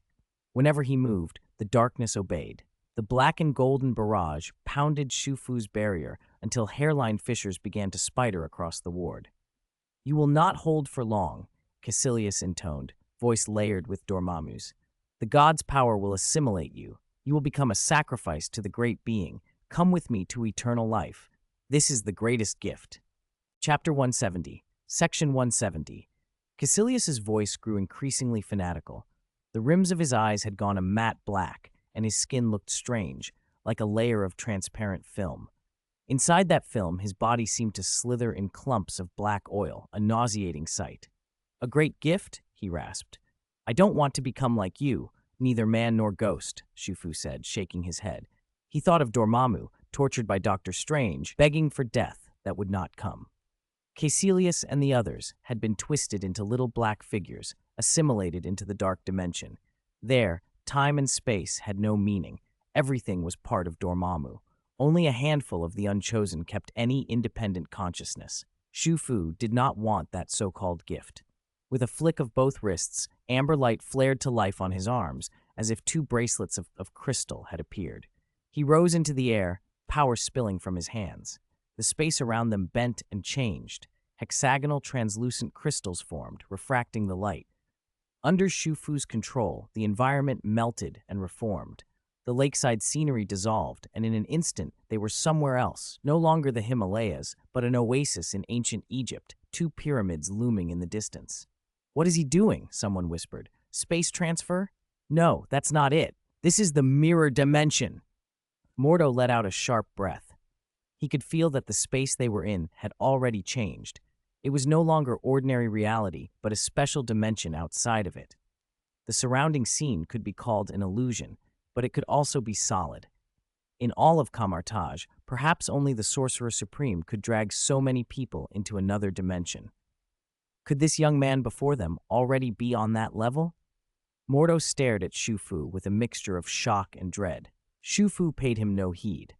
Whenever he moved, the darkness obeyed. The black and golden barrage pounded Shufu's barrier until hairline fissures began to spider across the ward. "You will not hold for long," Caecilius intoned, voice layered with Dormammu's. "The god's power will assimilate you. You will become a sacrifice to the great being. Come with me to eternal life. This is the greatest gift." Chapter 170, Section 170. Caecilius's voice grew increasingly fanatical. The rims of his eyes had gone a matte black, and his skin looked strange, like a layer of transparent film. Inside that film, his body seemed to slither in clumps of black oil, a nauseating sight. "A great gift?" he rasped. "I don't want to become like you, neither man nor ghost," Shufu said, shaking his head. He thought of Dormammu, tortured by Dr. Strange, begging for death that would not come. Caecilius and the others had been twisted into little black figures, assimilated into the dark dimension. There, time and space had no meaning. Everything was part of Dormammu. Only a handful of the unchosen kept any independent consciousness. Shufu did not want that so-called gift. With a flick of both wrists, amber light flared to life on his arms, as if two bracelets of crystal had appeared. He rose into the air, power spilling from his hands. The space around them bent and changed. Hexagonal, translucent crystals formed, refracting the light. Under Shufu's control, the environment melted and reformed. The lakeside scenery dissolved, and in an instant they were somewhere else, no longer the Himalayas, but an oasis in ancient Egypt, two pyramids looming in the distance. "What is he doing?" someone whispered. "Space transfer?" "No, that's not it. This is the mirror dimension." Mordo let out a sharp breath. He could feel that the space they were in had already changed. It was no longer ordinary reality, but a special dimension outside of it. The surrounding scene could be called an illusion, but it could also be solid. In all of Kamar-Taj, perhaps only the Sorcerer Supreme could drag so many people into another dimension. Could this young man before them already be on that level? Mordo stared at Shufu with a mixture of shock and dread. Shufu paid him no heed.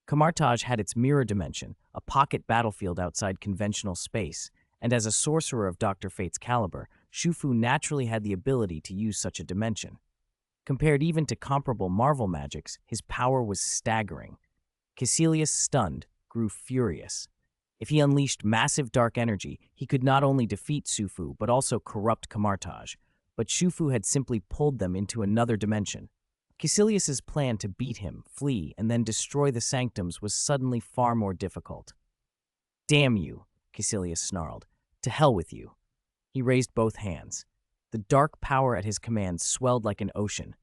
Kamar-Taj had its mirror dimension, a pocket battlefield outside conventional space, and as a sorcerer of Dr. Fate's caliber, Shufu naturally had the ability to use such a dimension. Compared even to comparable Marvel magics, his power was staggering. Caecilius, stunned, grew furious. If he unleashed massive dark energy, he could not only defeat Shufu, but also corrupt Kamar-Taj. But Shufu had simply pulled them into another dimension. Caecilius's plan to beat him, flee, and then destroy the sanctums was suddenly far more difficult. "Damn you," Caecilius snarled. "To hell with you." He raised both hands. The dark power at his command swelled like an ocean.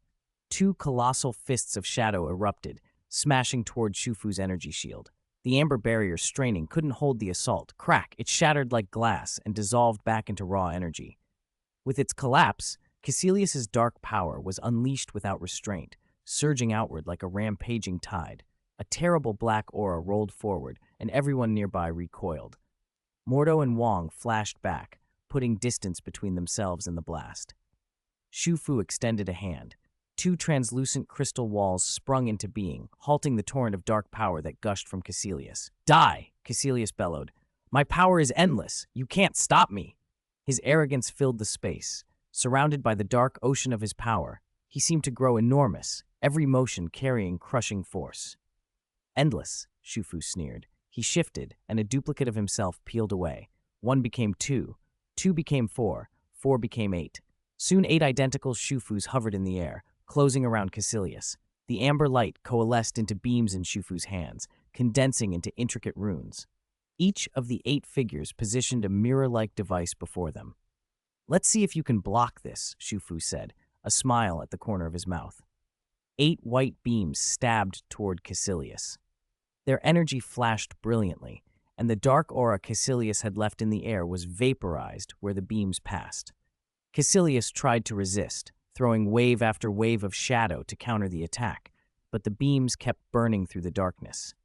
Two colossal fists of shadow erupted, smashing toward Shufu's energy shield. The amber barrier, straining, couldn't hold the assault. Crack! It shattered like glass and dissolved back into raw energy. With its collapse, Caecilius's dark power was unleashed without restraint, surging outward like a rampaging tide. A terrible black aura rolled forward, and everyone nearby recoiled. Mordo and Wong flashed back, putting distance between themselves and the blast. Shu Fu extended a hand. Two translucent crystal walls sprung into being, halting the torrent of dark power that gushed from Caecilius. "Die!" Caecilius bellowed. "My power is endless. You can't stop me." His arrogance filled the space. Surrounded by the dark ocean of his power, he seemed to grow enormous, every motion carrying crushing force. "Endless," Shu Fu sneered. He shifted, and a duplicate of himself peeled away. One became two, two became four, four became eight. Soon 8 identical Shu Fus hovered in the air, closing around Caecilius. The amber light coalesced into beams in Shu Fu's hands, condensing into intricate runes. Each of the 8 figures positioned a mirror-like device before them. "Let's see if you can block this," Shu Fu said, a smile at the corner of his mouth. 8 white beams stabbed toward Caecilius. Their energy flashed brilliantly, and the dark aura Caecilius had left in the air was vaporized where the beams passed. Caecilius tried to resist, throwing wave after wave of shadow to counter the attack, but the beams kept burning through the darkness.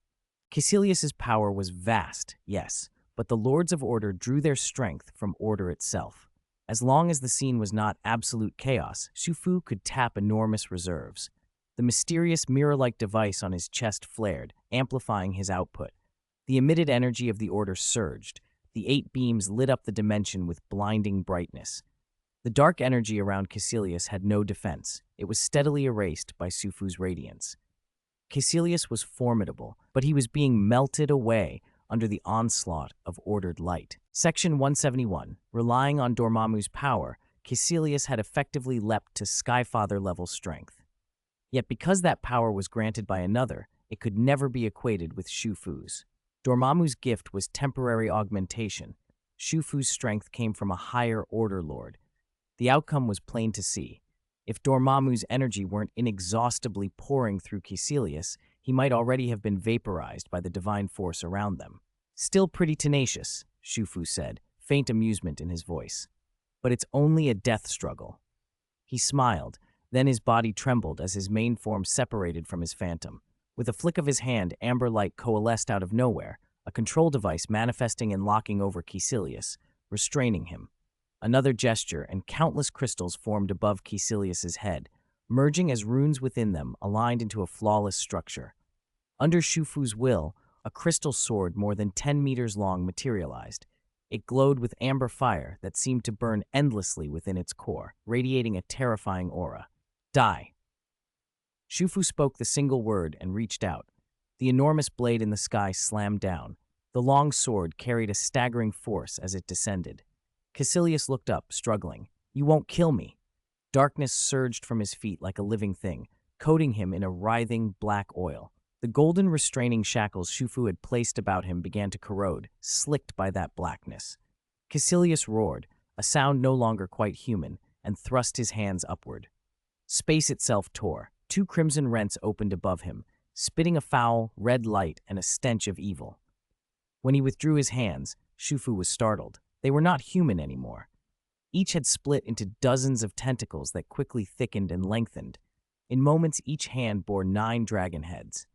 Caecilius's power was vast, yes, but the Lords of Order drew their strength from order itself. As long as the scene was not absolute chaos, Shu Fu could tap enormous reserves. The mysterious mirror-like device on his chest flared, amplifying his output. The emitted energy of the Order surged. The 8 beams lit up the dimension with blinding brightness. The dark energy around Caecilius had no defense. It was steadily erased by Shu Fu's radiance. Caecilius was formidable, but he was being melted away under the onslaught of ordered light. Section 171. Relying on Dormammu's power, Caecilius had effectively leapt to Skyfather-level strength. Yet because that power was granted by another, it could never be equated with Shu Fu's. Dormammu's gift was temporary augmentation. Shu Fu's strength came from a higher order lord. The outcome was plain to see. If Dormammu's energy weren't inexhaustibly pouring through Caecilius, he might already have been vaporized by the divine force around them. "Still pretty tenacious," Shu Fu said, faint amusement in his voice. "But it's only a death struggle." He smiled, then his body trembled as his main form separated from his phantom. With a flick of his hand, amber light coalesced out of nowhere, a control device manifesting and locking over Caecilius, restraining him. Another gesture, and countless crystals formed above Caecilius's head, merging as runes within them aligned into a flawless structure. Under Shu Fu's will, a crystal sword more than 10 meters long materialized. It glowed with amber fire that seemed to burn endlessly within its core, radiating a terrifying aura. "Die." Shu Fu spoke the single word and reached out. The enormous blade in the sky slammed down. The long sword carried a staggering force as it descended. Caecilius looked up, struggling. "You won't kill me." Darkness surged from his feet like a living thing, coating him in a writhing black oil. The golden restraining shackles Shu Fu had placed about him began to corrode, slicked by that blackness. Caecilius roared, a sound no longer quite human, and thrust his hands upward. Space itself tore. 2 crimson rents opened above him, spitting a foul, red light and a stench of evil. When he withdrew his hands, Shu Fu was startled. They were not human anymore. Each had split into dozens of tentacles that quickly thickened and lengthened. In moments, each hand bore 9 dragon heads.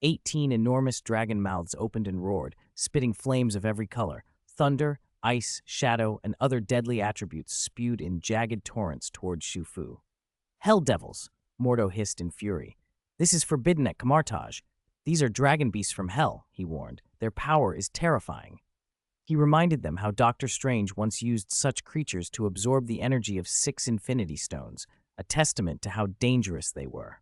18 enormous dragon mouths opened and roared, spitting flames of every color. Thunder, ice, shadow, and other deadly attributes spewed in jagged torrents toward Shu Fu. "Hell devils," Mordo hissed in fury. "This is forbidden at Kamar-Taj. These are dragon beasts from hell," he warned. "Their power is terrifying." He reminded them how Dr. Strange once used such creatures to absorb the energy of 6 infinity stones, a testament to how dangerous they were.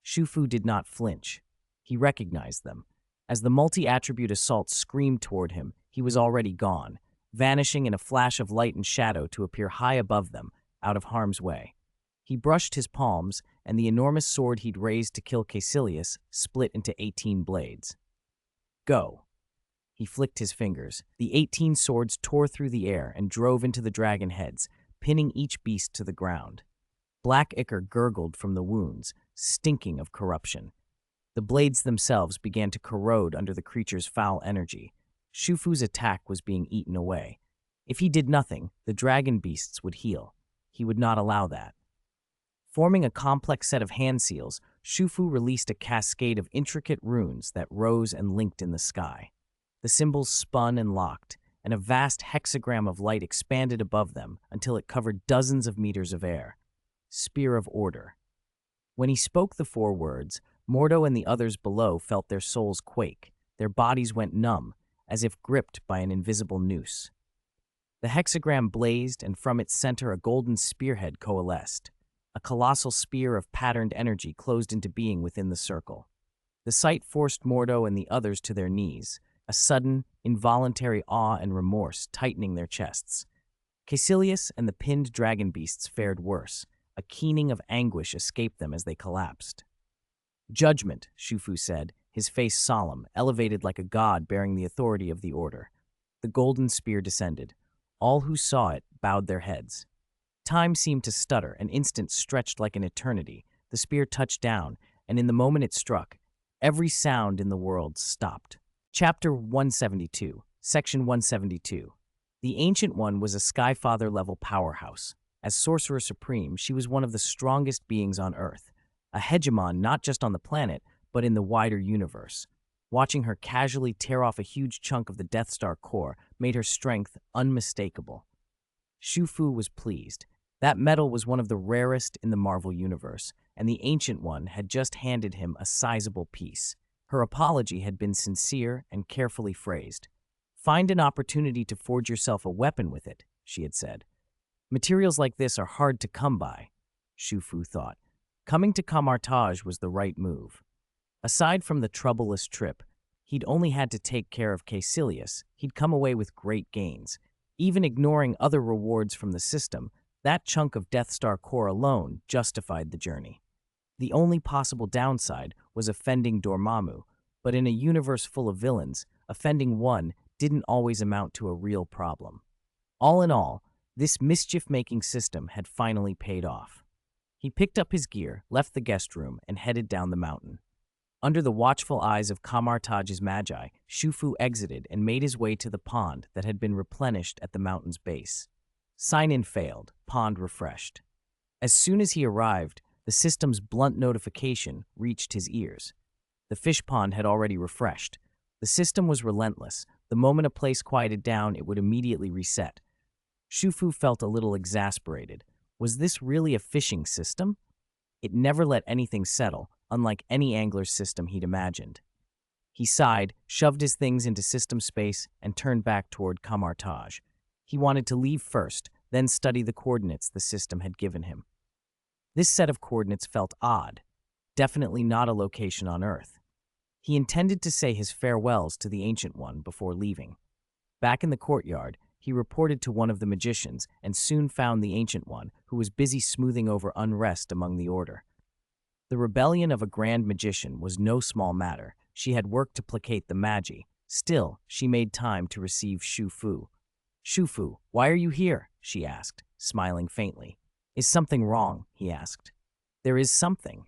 Shu Fu did not flinch. He recognized them. As the multi-attribute assault screamed toward him, he was already gone, vanishing in a flash of light and shadow to appear high above them, out of harm's way. He brushed his palms, and the enormous sword he'd raised to kill Caecilius split into 18 blades. "Go." He flicked his fingers. The 18 swords tore through the air and drove into the dragon heads, pinning each beast to the ground. Black ichor gurgled from the wounds, stinking of corruption. The blades themselves began to corrode under the creature's foul energy. Shu Fu's attack was being eaten away. If he did nothing, the dragon beasts would heal. He would not allow that. Forming a complex set of hand seals, Shufu released a cascade of intricate runes that rose and linked in the sky. The symbols spun and locked, and a vast hexagram of light expanded above them until it covered dozens of meters of air. Spear of Order. When he spoke the 4 words, Mordo and the others below felt their souls quake. Their bodies went numb, as if gripped by an invisible noose. The hexagram blazed, and from its center a golden spearhead coalesced. A colossal spear of patterned energy closed into being within the circle. The sight forced Mordo and the others to their knees, a sudden, involuntary awe and remorse tightening their chests. Caecilius and the pinned dragon beasts fared worse. A keening of anguish escaped them as they collapsed. Judgment, Shufu said, his face solemn, elevated like a god bearing the authority of the order. The golden spear descended. All who saw it bowed their heads. Time seemed to stutter, an instant stretched like an eternity. The spear touched down, and in the moment it struck, every sound in the world stopped. Chapter 172, Section 172. The Ancient One was a Skyfather-level powerhouse. As Sorcerer Supreme, she was one of the strongest beings on Earth, a hegemon not just on the planet, but in the wider universe. Watching her casually tear off a huge chunk of the Death Star core made her strength unmistakable. Shufu was pleased. That metal was one of the rarest in the Marvel Universe, and the Ancient One had just handed him a sizable piece. Her apology had been sincere and carefully phrased. "Find an opportunity to forge yourself a weapon with it," she had said. "Materials like this are hard to come by," Shufu thought. Coming to Kamar-Taj was the right move. Aside from the troubleless trip, he'd only had to take care of Caecilius. He'd come away with great gains. Even ignoring other rewards from the system, that chunk of Death Star core alone justified the journey. The only possible downside was offending Dormammu, but in a universe full of villains, offending one didn't always amount to a real problem. All in all, this mischief-making system had finally paid off. He picked up his gear, left the guest room, and headed down the mountain. Under the watchful eyes of Kamar-Taj's magi, Shufu exited and made his way to the pond that had been replenished at the mountain's base. Sign-in failed, pond refreshed. As soon as he arrived, the system's blunt notification reached his ears. The fish pond had already refreshed. The system was relentless. The moment a place quieted down, it would immediately reset. Shufu felt a little exasperated. Was this really a fishing system? It never let anything settle, unlike any angler's system he'd imagined. He sighed, shoved his things into system space, and turned back toward Kamar-Taj. He wanted to leave first, then study the coordinates the system had given him. This set of coordinates felt odd, definitely not a location on Earth. He intended to say his farewells to the Ancient One before leaving. Back in the courtyard, he reported to one of the magicians and soon found the Ancient One, who was busy smoothing over unrest among the Order. The rebellion of a grand magician was no small matter. She had worked to placate the Magi. Still, she made time to receive Shufu. "Shufu, why are you here?" she asked, smiling faintly. "Is something wrong?" he asked. "There is something,"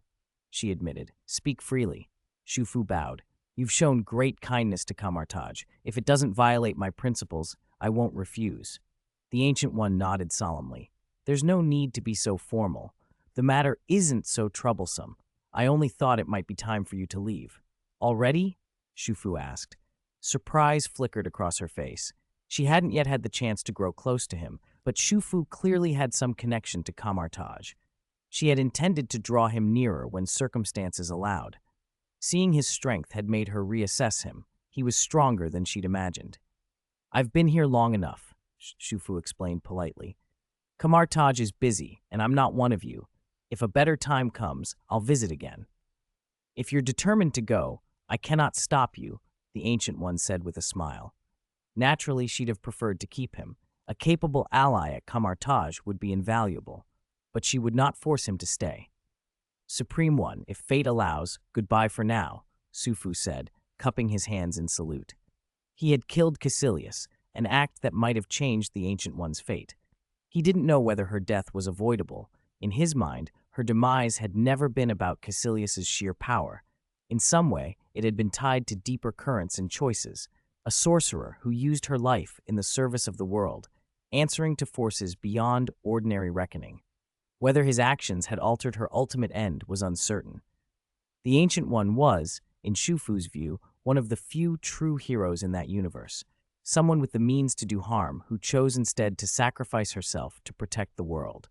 she admitted. "Speak freely." Shufu bowed. "You've shown great kindness to Kamar-Taj. If it doesn't violate my principles, I won't refuse." The Ancient One nodded solemnly. "There's no need to be so formal. The matter isn't so troublesome. I only thought it might be time for you to leave." "Already?" Shufu asked. Surprise flickered across her face. She hadn't yet had the chance to grow close to him, but Shufu clearly had some connection to Kamar-Taj. She had intended to draw him nearer when circumstances allowed. Seeing his strength had made her reassess him. He was stronger than she'd imagined. "I've been here long enough," Shufu explained politely. "Kamar-Taj is busy, and I'm not one of you. If a better time comes, I'll visit again." "If you're determined to go, I cannot stop you," the Ancient One said with a smile. Naturally, she'd have preferred to keep him. A capable ally at Kamar-Taj would be invaluable, but she would not force him to stay. "Supreme One, if fate allows, goodbye for now," Shufu said, cupping his hands in salute. He had killed Caecilius, an act that might have changed the Ancient One's fate. He didn't know whether her death was avoidable. In his mind, her demise had never been about Caecilius's sheer power. In some way, it had been tied to deeper currents and choices. A sorcerer who used her life in the service of the world. answering to forces beyond ordinary reckoning. Whether his actions had altered her ultimate end was uncertain. The Ancient One was, in Shufu's view, one of the few true heroes in that universe, someone with the means to do harm who chose instead to sacrifice herself to protect the world.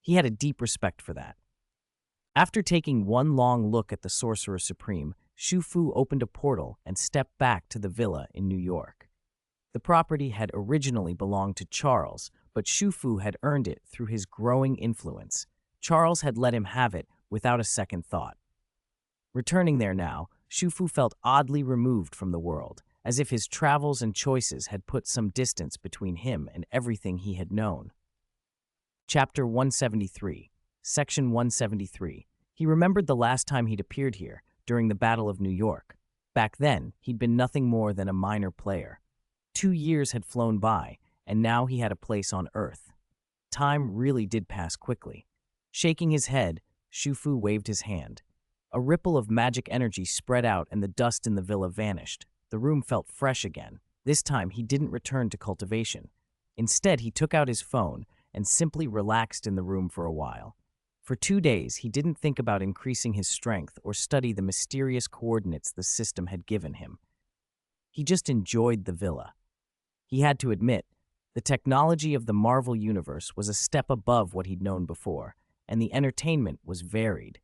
He had a deep respect for that. After taking one long look at the Sorcerer Supreme, Shufu opened a portal and stepped back to the villa in New York. The property had originally belonged to Charles, but Shufu had earned it through his growing influence. Charles had let him have it without a second thought. Returning there now, Shufu felt oddly removed from the world, as if his travels and choices had put some distance between him and everything he had known. Chapter 173, Section 173. He remembered the last time he'd appeared here, during the Battle of New York. Back then, he'd been nothing more than a minor player. 2 years had flown by, and now he had a place on Earth. Time really did pass quickly. Shaking his head, Shufu waved his hand. A ripple of magic energy spread out and the dust in the villa vanished. The room felt fresh again. This time, he didn't return to cultivation. Instead, he took out his phone and simply relaxed in the room for a while. For 2 days, he didn't think about increasing his strength or study the mysterious coordinates the system had given him. He just enjoyed the villa. He had to admit, the technology of the Marvel Universe was a step above what he'd known before, and the entertainment was varied.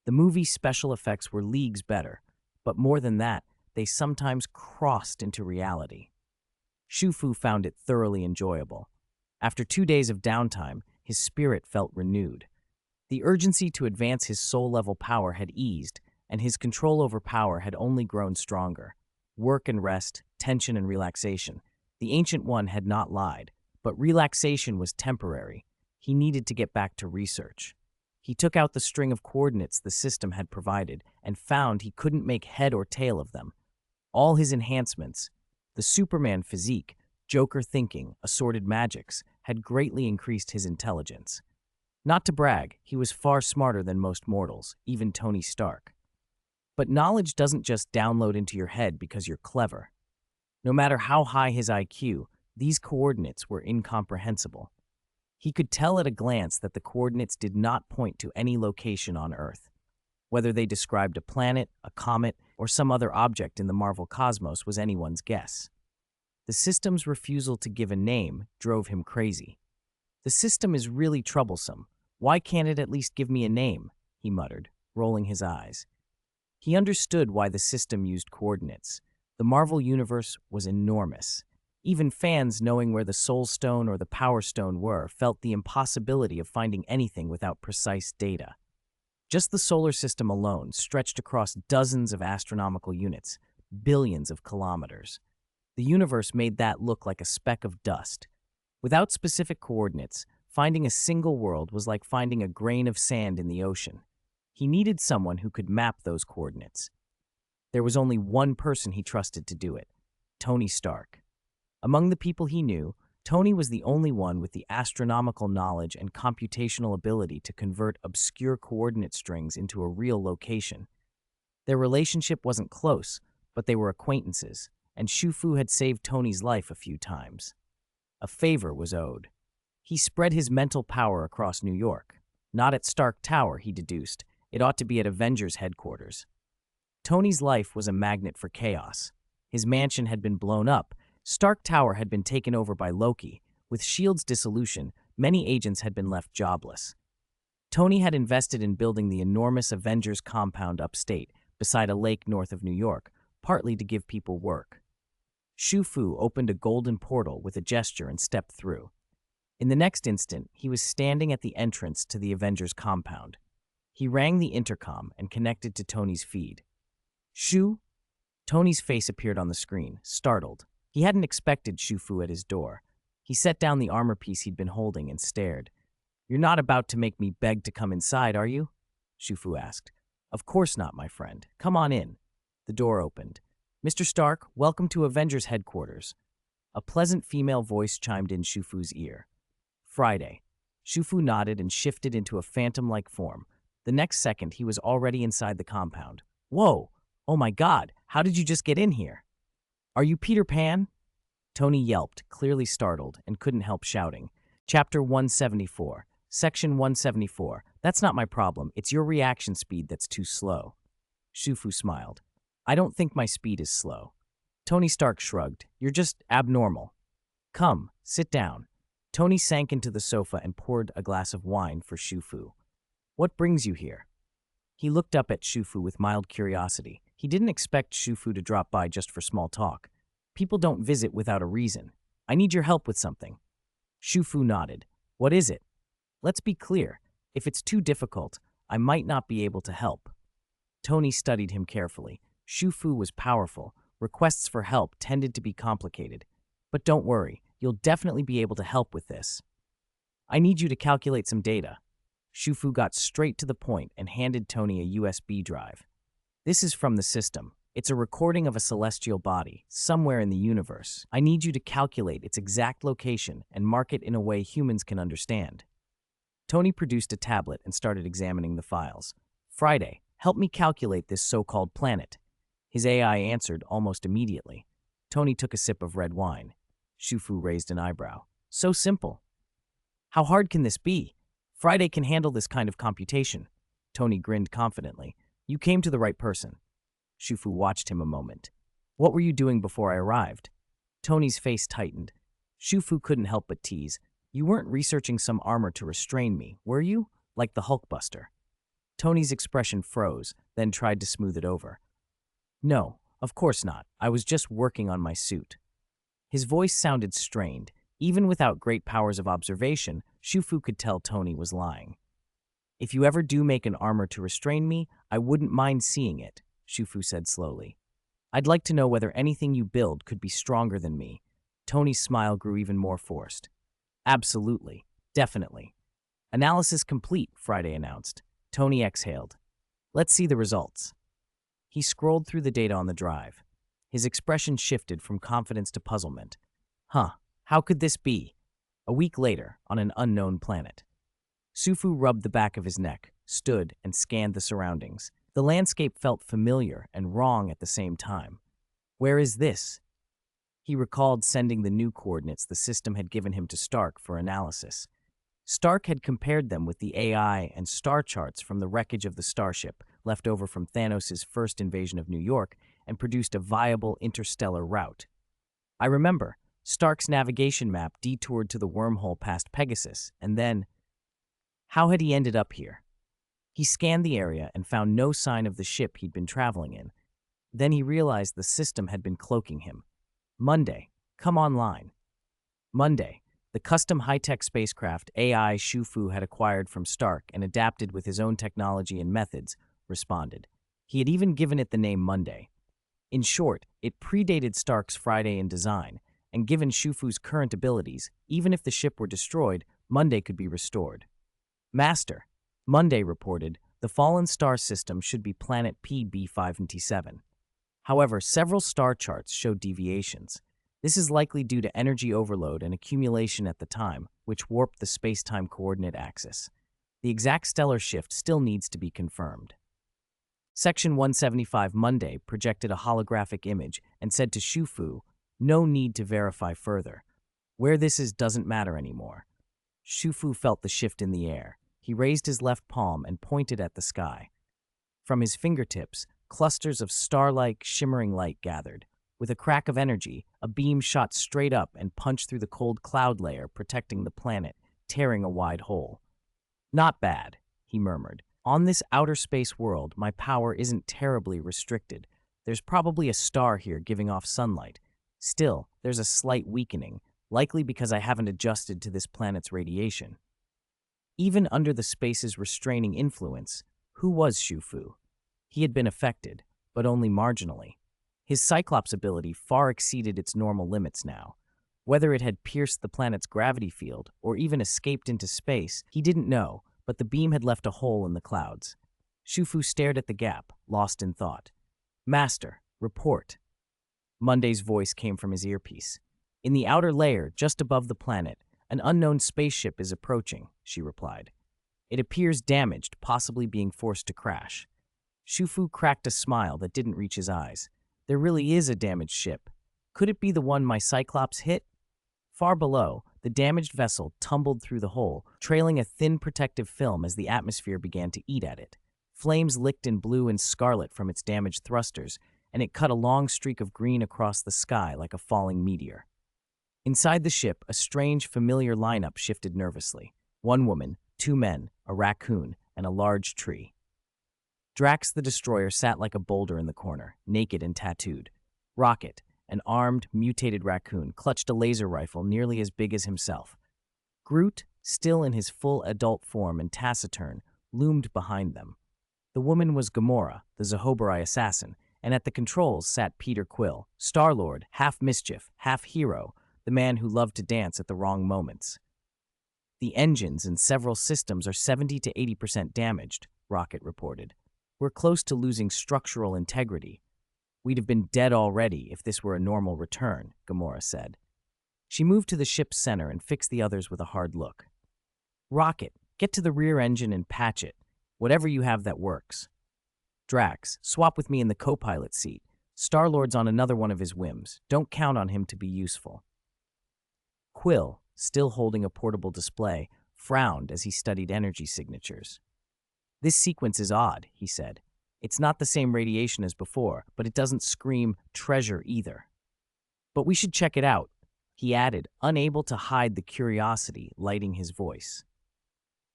The movie's special effects were leagues better, but more than that, they sometimes crossed into reality. Shufu found it thoroughly enjoyable. After 2 days of downtime, his spirit felt renewed. The urgency to advance his soul-level power had eased, and his control over power had only grown stronger. Work and rest, tension and relaxation. The Ancient One had not lied, but relaxation was temporary. He needed to get back to research. He took out the string of coordinates the system had provided and found he couldn't make head or tail of them. All his enhancements, the Superman physique, Joker thinking, assorted magics, had greatly increased his intelligence. Not to brag, he was far smarter than most mortals, even Tony Stark. But knowledge doesn't just download into your head because you're clever. No matter how high his IQ, these coordinates were incomprehensible. He could tell at a glance that the coordinates did not point to any location on Earth. Whether they described a planet, a comet, or some other object in the Marvel cosmos was anyone's guess. The system's refusal to give a name drove him crazy. "The system is really troublesome. Why can't it at least give me a name?" he muttered, rolling his eyes. He understood why the system used coordinates. The Marvel Universe was enormous. Even fans, knowing where the Soul Stone or the Power Stone were, felt the impossibility of finding anything without precise data. Just the solar system alone stretched across dozens of astronomical units, billions of kilometers. The universe made that look like a speck of dust. Without specific coordinates, finding a single world was like finding a grain of sand in the ocean. He needed someone who could map those coordinates. There was only one person he trusted to do it: Tony Stark. Among the people he knew, Tony was the only one with the astronomical knowledge and computational ability to convert obscure coordinate strings into a real location. Their relationship wasn't close, but they were acquaintances, and Shufu had saved Tony's life a few times. A favor was owed. He spread his mental power across New York. Not at Stark Tower, he deduced. It ought to be at Avengers headquarters. Tony's life was a magnet for chaos. His mansion had been blown up. Stark Tower had been taken over by Loki. With S.H.I.E.L.D.'s dissolution, many agents had been left jobless. Tony had invested in building the enormous Avengers compound upstate, beside a lake north of New York, partly to give people work. Shufu opened a golden portal with a gesture and stepped through. In the next instant, he was standing at the entrance to the Avengers compound. He rang the intercom and connected to Tony's feed. "Shu?" Tony's face appeared on the screen, startled. He hadn't expected Shufu at his door. He set down the armor piece he'd been holding and stared. "You're not about to make me beg to come inside, are you?" Shufu asked. "Of course not, my friend. Come on in." The door opened. "Mr. Stark, welcome to Avengers headquarters." A pleasant female voice chimed in Shufu's ear. "Friday." Shufu nodded and shifted into a phantom-like form. The next second, he was already inside the compound. "Whoa! Oh my God! How did you just get in here?" "Are you Peter Pan?" Tony yelped, clearly startled, and couldn't help shouting. Chapter 174, Section 174. That's not my problem. It's your reaction speed that's too slow. Shufu smiled. I don't think my speed is slow. Tony Stark shrugged. You're just abnormal. Come, sit down. Tony sank into the sofa and poured a glass of wine for Shufu. What brings you here? He looked up at Shufu with mild curiosity. He didn't expect Shufu to drop by just for small talk. People don't visit without a reason. I need your help with something. Shufu nodded. What is it? Let's be clear. If it's too difficult, I might not be able to help. Tony studied him carefully. Shufu was powerful. Requests for help tended to be complicated. But don't worry, you'll definitely be able to help with this. I need you to calculate some data. Shufu got straight to the point and handed Tony a USB drive. This is from the system. It's a recording of a celestial body, somewhere in the universe. I need you to calculate its exact location and mark it in a way humans can understand. Tony produced a tablet and started examining the files. Friday, help me calculate this so-called planet. His AI answered almost immediately. Tony took a sip of red wine. Shufu raised an eyebrow. So simple. How hard can this be? Friday can handle this kind of computation. Tony grinned confidently. You came to the right person. Shufu watched him a moment. What were you doing before I arrived? Tony's face tightened. Shufu couldn't help but tease. You weren't researching some armor to restrain me, were you? Like the Hulkbuster. Tony's expression froze, then tried to smooth it over. No, of course not. I was just working on my suit. His voice sounded strained. Even without great powers of observation, Shufu could tell Tony was lying. If you ever do make an armor to restrain me, I wouldn't mind seeing it, Shufu said slowly. I'd like to know whether anything you build could be stronger than me. Tony's smile grew even more forced. Absolutely. Definitely. Analysis complete, Friday announced. Tony exhaled. Let's see the results. He scrolled through the data on the drive. His expression shifted from confidence to puzzlement. How could this be? A week later, on an unknown planet. Shufu rubbed the back of his neck, stood, and scanned the surroundings. The landscape felt familiar and wrong at the same time. Where is this? He recalled sending the new coordinates the system had given him to Stark for analysis. Stark had compared them with the AI and star charts from the wreckage of the starship left over from Thanos' first invasion of New York and produced a viable interstellar route. I remember, Stark's navigation map detoured to the wormhole past Pegasus, and then... How had he ended up here? He scanned the area and found no sign of the ship he'd been traveling in. Then he realized the system had been cloaking him. Monday, come online. Monday, the custom high-tech spacecraft AI Shufu had acquired from Stark and adapted with his own technology and methods, responded. He had even given it the name Monday. In short, it predated Stark's Friday in design, and given Shufu's current abilities, even if the ship were destroyed, Monday could be restored. Master, Monday reported, the fallen star system should be planet PB527. However, several star charts showed deviations. This is likely due to energy overload and accumulation at the time, which warped the space-time coordinate axis. The exact stellar shift still needs to be confirmed. Section 175 Monday projected a holographic image and said to Shufu, no need to verify further. Where this is doesn't matter anymore. Shufu felt the shift in the air. He raised his left palm and pointed at the sky. From his fingertips, clusters of star-like, shimmering light gathered. With a crack of energy, a beam shot straight up and punched through the cold cloud layer protecting the planet, tearing a wide hole. Not bad, he murmured. On this outer space world, my power isn't terribly restricted. There's probably a star here giving off sunlight. Still, there's a slight weakening, likely because I haven't adjusted to this planet's radiation. Even under the space's restraining influence, who was Shufu? He had been affected, but only marginally. His Cyclops ability far exceeded its normal limits now. Whether it had pierced the planet's gravity field or even escaped into space, he didn't know, but the beam had left a hole in the clouds. Shufu stared at the gap, lost in thought. Master, report. Monday's voice came from his earpiece. In the outer layer, just above the planet, an unknown spaceship is approaching, she replied. It appears damaged, possibly being forced to crash. Shufu cracked a smile that didn't reach his eyes. There really is a damaged ship. Could it be the one my Cyclops hit? Far below, the damaged vessel tumbled through the hole, trailing a thin protective film as the atmosphere began to eat at it. Flames licked in blue and scarlet from its damaged thrusters, and it cut a long streak of green across the sky like a falling meteor. Inside the ship, a strange, familiar lineup shifted nervously. One woman, two men, a raccoon, and a large tree. Drax the Destroyer sat like a boulder in the corner, naked and tattooed. Rocket, an armed, mutated raccoon, clutched a laser rifle nearly as big as himself. Groot, still in his full adult form and taciturn, loomed behind them. The woman was Gamora, the Zehoberai assassin, and at the controls sat Peter Quill, Star-Lord, half mischief, half hero, the man who loved to dance at the wrong moments. The engines and several systems are 70 to 80% damaged, Rocket reported. We're close to losing structural integrity. We'd have been dead already if this were a normal return, Gamora said. She moved to the ship's center and fixed the others with a hard look. Rocket, get to the rear engine and patch it. Whatever you have that works. Drax, swap with me in the co-pilot seat. Star-Lord's on another one of his whims. Don't count on him to be useful. Quill, still holding a portable display, frowned as he studied energy signatures. This sequence is odd, he said. It's not the same radiation as before, but it doesn't scream treasure either. But we should check it out, he added, unable to hide the curiosity lighting his voice.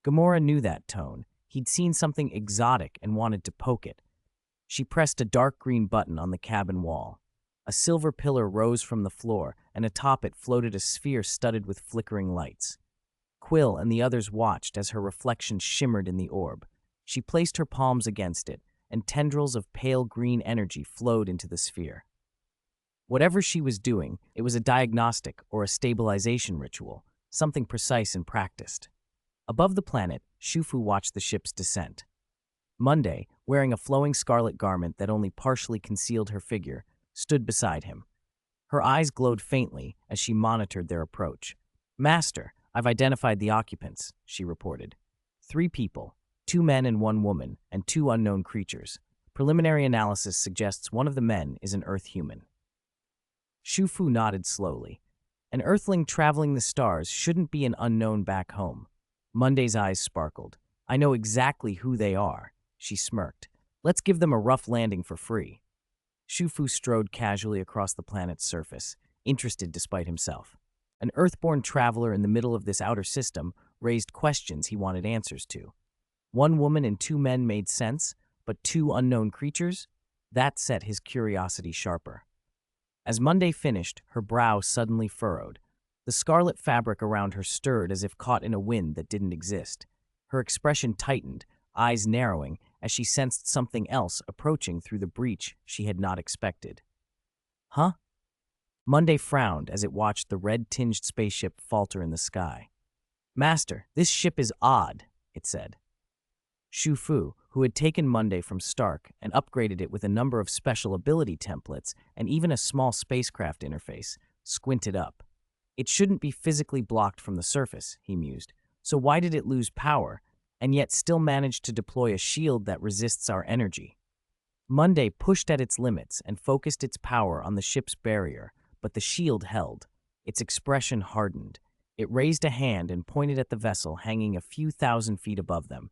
Gamora knew that tone. He'd seen something exotic and wanted to poke it. She pressed a dark green button on the cabin wall. A silver pillar rose from the floor, and atop it floated a sphere studded with flickering lights. Quill and the others watched as her reflection shimmered in the orb. She placed her palms against it, and tendrils of pale green energy flowed into the sphere. Whatever she was doing, it was a diagnostic or a stabilization ritual, something precise and practiced. Above the planet, Shufu watched the ship's descent. Monday, wearing a flowing scarlet garment that only partially concealed her figure, stood beside him. Her eyes glowed faintly as she monitored their approach. Master, I've identified the occupants, she reported. 3 people, 2 men and 1 woman, and 2 unknown creatures. Preliminary analysis suggests one of the men is an Earth human. Shufu nodded slowly. An Earthling traveling the stars shouldn't be an unknown back home. Monday's eyes sparkled. I know exactly who they are, she smirked. Let's give them a rough landing for free. Shufu strode casually across the planet's surface, interested despite himself. An Earthborn traveler in the middle of this outer system raised questions he wanted answers to. 1 woman and 2 men made sense, but 2 unknown creatures? That set his curiosity sharper. As Monday finished, her brow suddenly furrowed. The scarlet fabric around her stirred as if caught in a wind that didn't exist. Her expression tightened, eyes narrowing, as she sensed something else approaching through the breach she had not expected. Huh? Monday frowned as it watched the red-tinged spaceship falter in the sky. Master, this ship is odd, it said. Shufu, who had taken Monday from Stark and upgraded it with a number of special ability templates and even a small spacecraft interface, squinted up. It shouldn't be physically blocked from the surface, he mused. So why did it lose power, and yet still manage to deploy a shield that resists our energy? Monday pushed at its limits and focused its power on the ship's barrier, but the shield held. Its expression hardened. It raised a hand and pointed at the vessel hanging a few thousand feet above them.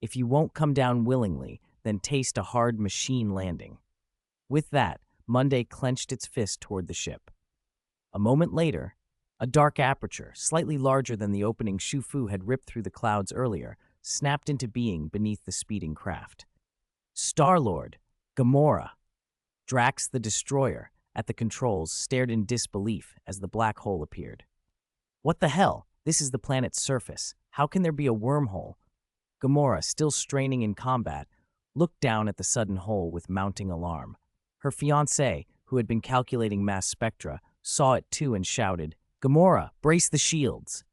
If you won't come down willingly, then taste a hard machine landing. With that, Monday clenched its fist toward the ship. A moment later, a dark aperture, slightly larger than the opening Shufu had ripped through the clouds earlier, snapped into being beneath the speeding craft. Star-Lord, Gamora. Drax the Destroyer, at the controls, stared in disbelief as the black hole appeared. What the hell? This is the planet's surface. How can there be a wormhole? Gamora, still straining in combat, looked down at the sudden hole with mounting alarm. Her fiancé, who had been calculating mass spectra, saw it too and shouted, Gamora, brace the shields!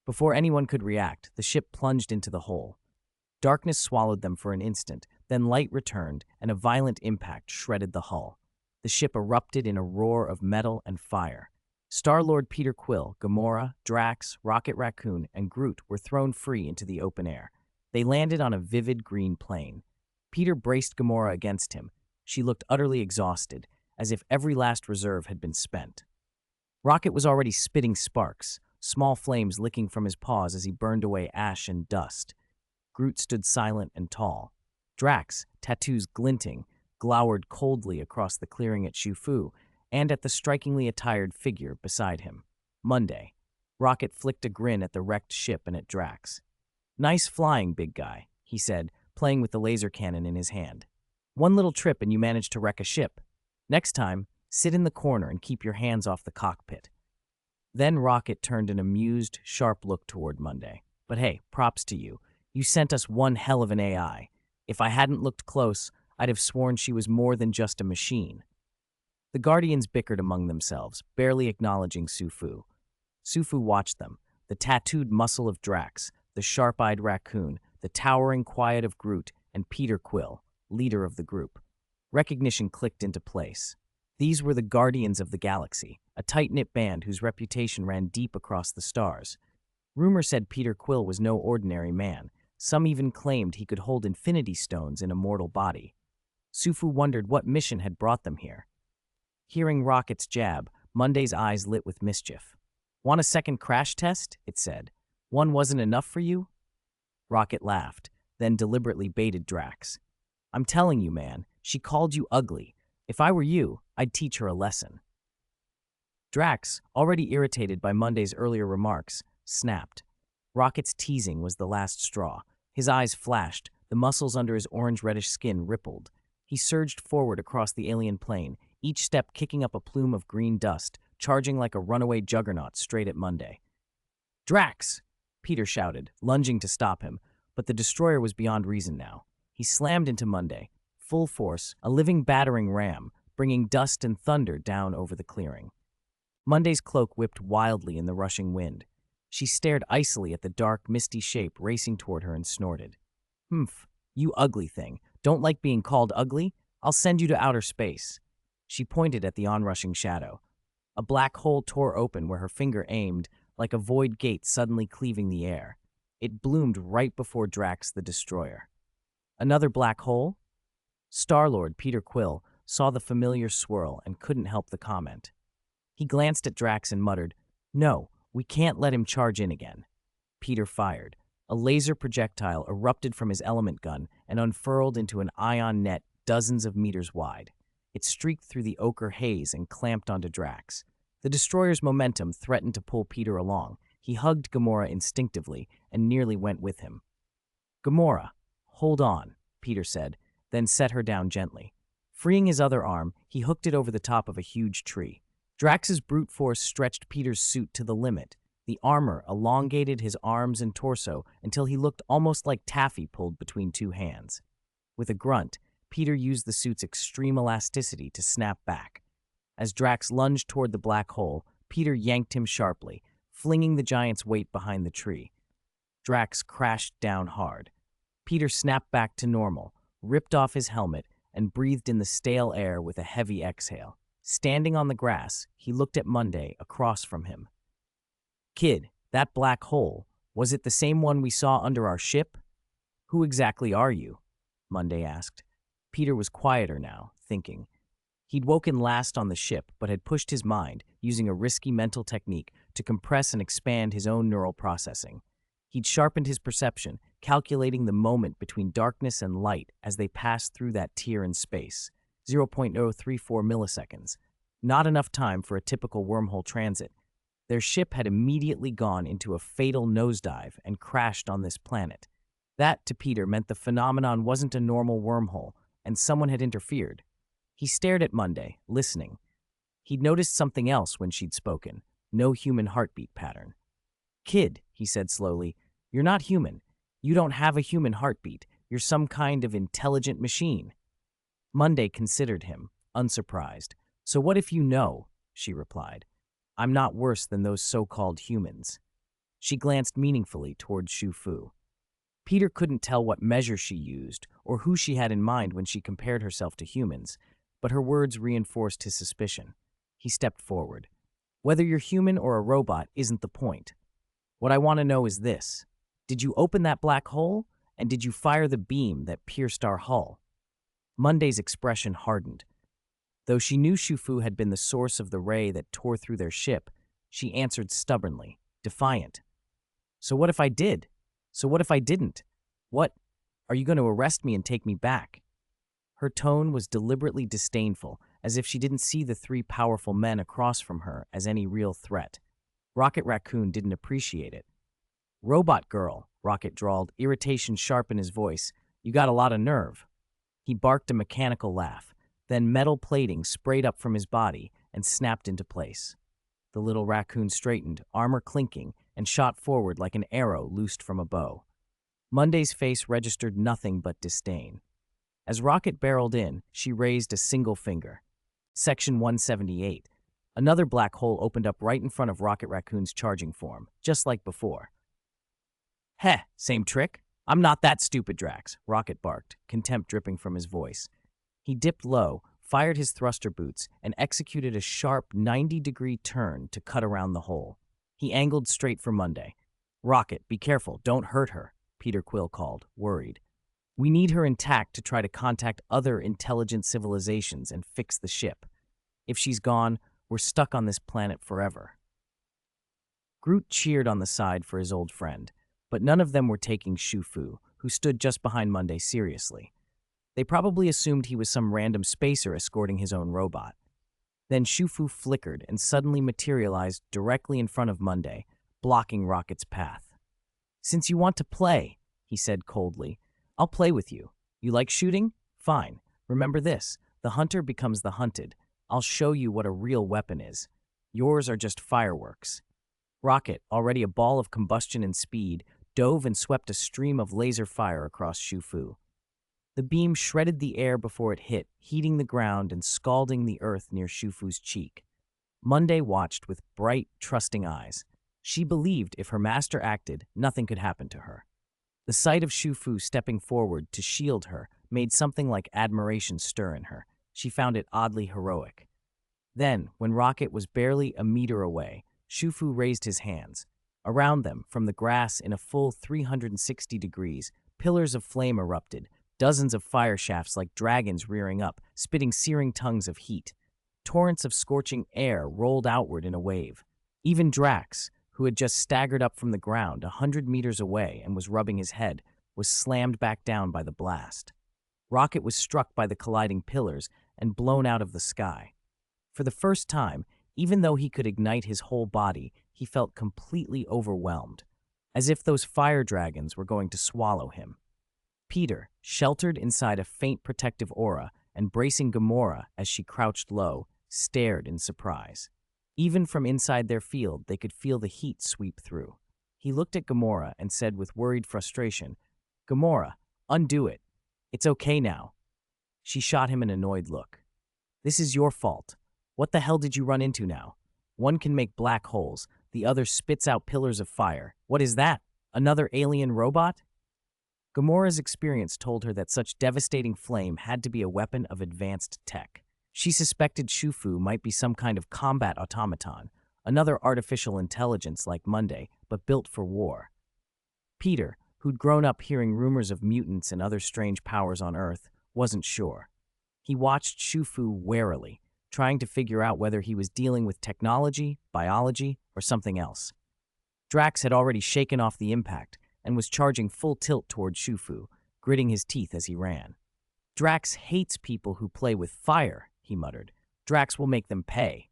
Before anyone could react, the ship plunged into the hole. Darkness swallowed them for an instant, then light returned, and a violent impact shredded the hull. The ship erupted in a roar of metal and fire. Star-Lord Peter Quill, Gamora, Drax, Rocket Raccoon, and Groot were thrown free into the open air. They landed on a vivid green plain. Peter braced Gamora against him. She looked utterly exhausted, as if every last reserve had been spent. Rocket was already spitting sparks, small flames licking from his paws as he burned away ash and dust. Groot stood silent and tall. Drax, tattoos glinting, glowered coldly across the clearing at Shufu and at the strikingly attired figure beside him. Monday. Rocket flicked a grin at the wrecked ship and at Drax. "Nice flying, big guy," he said, playing with the laser cannon in his hand. "One little trip and you managed to wreck a ship. Next time, sit in the corner and keep your hands off the cockpit." Then Rocket turned an amused, sharp look toward Monday. "But hey, props to you. You sent us one hell of an AI. If I hadn't looked close, I'd have sworn she was more than just a machine." The Guardians bickered among themselves, barely acknowledging Sufu. Sufu watched them, the tattooed muscle of Drax, the sharp-eyed raccoon, the towering quiet of Groot, and Peter Quill, leader of the group. Recognition clicked into place. These were the Guardians of the Galaxy, a tight-knit band whose reputation ran deep across the stars. Rumor said Peter Quill was no ordinary man. Some even claimed he could hold Infinity Stones in a mortal body. Sufu wondered what mission had brought them here. Hearing Rocket's jab, Monday's eyes lit with mischief. "Want a second crash test?" it said. "One wasn't enough for you?" Rocket laughed, then deliberately baited Drax. "I'm telling you, man, she called you ugly. If I were you, I'd teach her a lesson." Drax, already irritated by Monday's earlier remarks, snapped. Rocket's teasing was the last straw. His eyes flashed, the muscles under his orange-reddish skin rippled. He surged forward across the alien plane, each step kicking up a plume of green dust, charging like a runaway juggernaut straight at Monday. "Drax!" Peter shouted, lunging to stop him, but the destroyer was beyond reason now. He slammed into Monday, full force, a living battering ram, bringing dust and thunder down over the clearing. Monday's cloak whipped wildly in the rushing wind. She stared icily at the dark, misty shape racing toward her and snorted. "Humph, you ugly thing. Don't like being called ugly? I'll send you to outer space." She pointed at the onrushing shadow. A black hole tore open where her finger aimed, like a void gate suddenly cleaving the air. It bloomed right before Drax the Destroyer. Another black hole? Star-Lord Peter Quill saw the familiar swirl and couldn't help the comment. He glanced at Drax and muttered, "No, we can't let him charge in again." Peter fired. A laser projectile erupted from his element gun and unfurled into an ion net dozens of meters wide. It streaked through the ochre haze and clamped onto Drax. The destroyer's momentum threatened to pull Peter along. He hugged Gamora instinctively and nearly went with him. "Gamora, hold on," Peter said, then set her down gently. Freeing his other arm, he hooked it over the top of a huge tree. Drax's brute force stretched Peter's suit to the limit. The armor elongated his arms and torso until he looked almost like taffy pulled between two hands. With a grunt, Peter used the suit's extreme elasticity to snap back. As Drax lunged toward the black hole, Peter yanked him sharply, flinging the giant's weight behind the tree. Drax crashed down hard. Peter snapped back to normal, ripped off his helmet, and breathed in the stale air with a heavy exhale. Standing on the grass, he looked at Monday across from him. "Kid, that black hole, was it the same one we saw under our ship?" "Who exactly are you?" Monday asked. Peter was quieter now, thinking. He'd woken last on the ship, but had pushed his mind, using a risky mental technique, to compress and expand his own neural processing. He'd sharpened his perception, calculating the moment between darkness and light as they passed through that tier in space, 0.034 milliseconds. Not enough time for a typical wormhole transit. Their ship had immediately gone into a fatal nosedive and crashed on this planet. That, to Peter, meant the phenomenon wasn't a normal wormhole, and someone had interfered. He stared at Monday, listening. He'd noticed something else when she'd spoken. No human heartbeat pattern. "Kid," he said slowly, "you're not human. You don't have a human heartbeat. You're some kind of intelligent machine." Monday considered him, unsurprised. "So what if you know?" she replied. "I'm not worse than those so-called humans." She glanced meaningfully toward Shufu. Peter couldn't tell what measure she used or who she had in mind when she compared herself to humans, but her words reinforced his suspicion. He stepped forward. "Whether you're human or a robot isn't the point. What I want to know is this. Did you open that black hole, and did you fire the beam that pierced our hull?" Monday's expression hardened. Though she knew Shufu had been the source of the ray that tore through their ship, she answered stubbornly, defiant. So what if I did? So what if I didn't? What? Are you going to arrest me and take me back? Her tone was deliberately disdainful, as if she didn't see the three powerful men across from her as any real threat. Rocket Raccoon didn't appreciate it. Robot girl, Rocket drawled, irritation sharp in his voice. You got a lot of nerve. He barked a mechanical laugh. Then metal plating sprayed up from his body and snapped into place. The little raccoon straightened, armor clinking, and shot forward like an arrow loosed from a bow. Monday's face registered nothing but disdain. As Rocket barreled in, she raised a single finger. Section 178. Another black hole opened up right in front of Rocket Raccoon's charging form, just like before. Heh, same trick? I'm not that stupid, Drax, Rocket barked, contempt dripping from his voice. He dipped low, fired his thruster boots, and executed a sharp 90-degree turn to cut around the hole. He angled straight for Monday. Rocket, be careful, don't hurt her, Peter Quill called, worried. We need her intact to try to contact other intelligent civilizations and fix the ship. If she's gone, we're stuck on this planet forever. Groot cheered on the side for his old friend, but none of them were taking Shufu, who stood just behind Monday, seriously. They probably assumed he was some random spacer escorting his own robot. Then Shufu flickered and suddenly materialized directly in front of Monday, blocking Rocket's path. Since you want to play, he said coldly, I'll play with you. You like shooting? Fine. Remember this, the hunter becomes the hunted. I'll show you what a real weapon is. Yours are just fireworks. Rocket, already a ball of combustion and speed, dove and swept a stream of laser fire across Shufu. The beam shredded the air before it hit, heating the ground and scalding the earth near Shufu's cheek. Monday watched with bright, trusting eyes. She believed if her master acted, nothing could happen to her. The sight of Shufu stepping forward to shield her made something like admiration stir in her. She found it oddly heroic. Then, when Rocket was barely a meter away, Shufu raised his hands. Around them, from the grass in a full 360 degrees, pillars of flame erupted, dozens of fire shafts like dragons rearing up, spitting searing tongues of heat. Torrents of scorching air rolled outward in a wave. Even Drax, who had just staggered up from the ground 100 meters away and was rubbing his head, was slammed back down by the blast. Rocket was struck by the colliding pillars and blown out of the sky. For the first time, even though he could ignite his whole body, he felt completely overwhelmed, as if those fire dragons were going to swallow him. Peter, sheltered inside a faint protective aura and bracing Gamora as she crouched low, stared in surprise. Even from inside their field, they could feel the heat sweep through. He looked at Gamora and said with worried frustration, Gamora, undo it. It's okay now. She shot him an annoyed look. This is your fault. What the hell did you run into now? One can make black holes, the other spits out pillars of fire. What is that? Another alien robot? Gamora's experience told her that such devastating flame had to be a weapon of advanced tech. She suspected Shufu might be some kind of combat automaton, another artificial intelligence like Monday, but built for war. Peter, who'd grown up hearing rumors of mutants and other strange powers on Earth, wasn't sure. He watched Shufu warily, trying to figure out whether he was dealing with technology, biology, or something else. Drax had already shaken off the impact and was charging full tilt toward Shufu, gritting his teeth as he ran. Drax hates people who play with fire, he muttered. Drax will make them pay.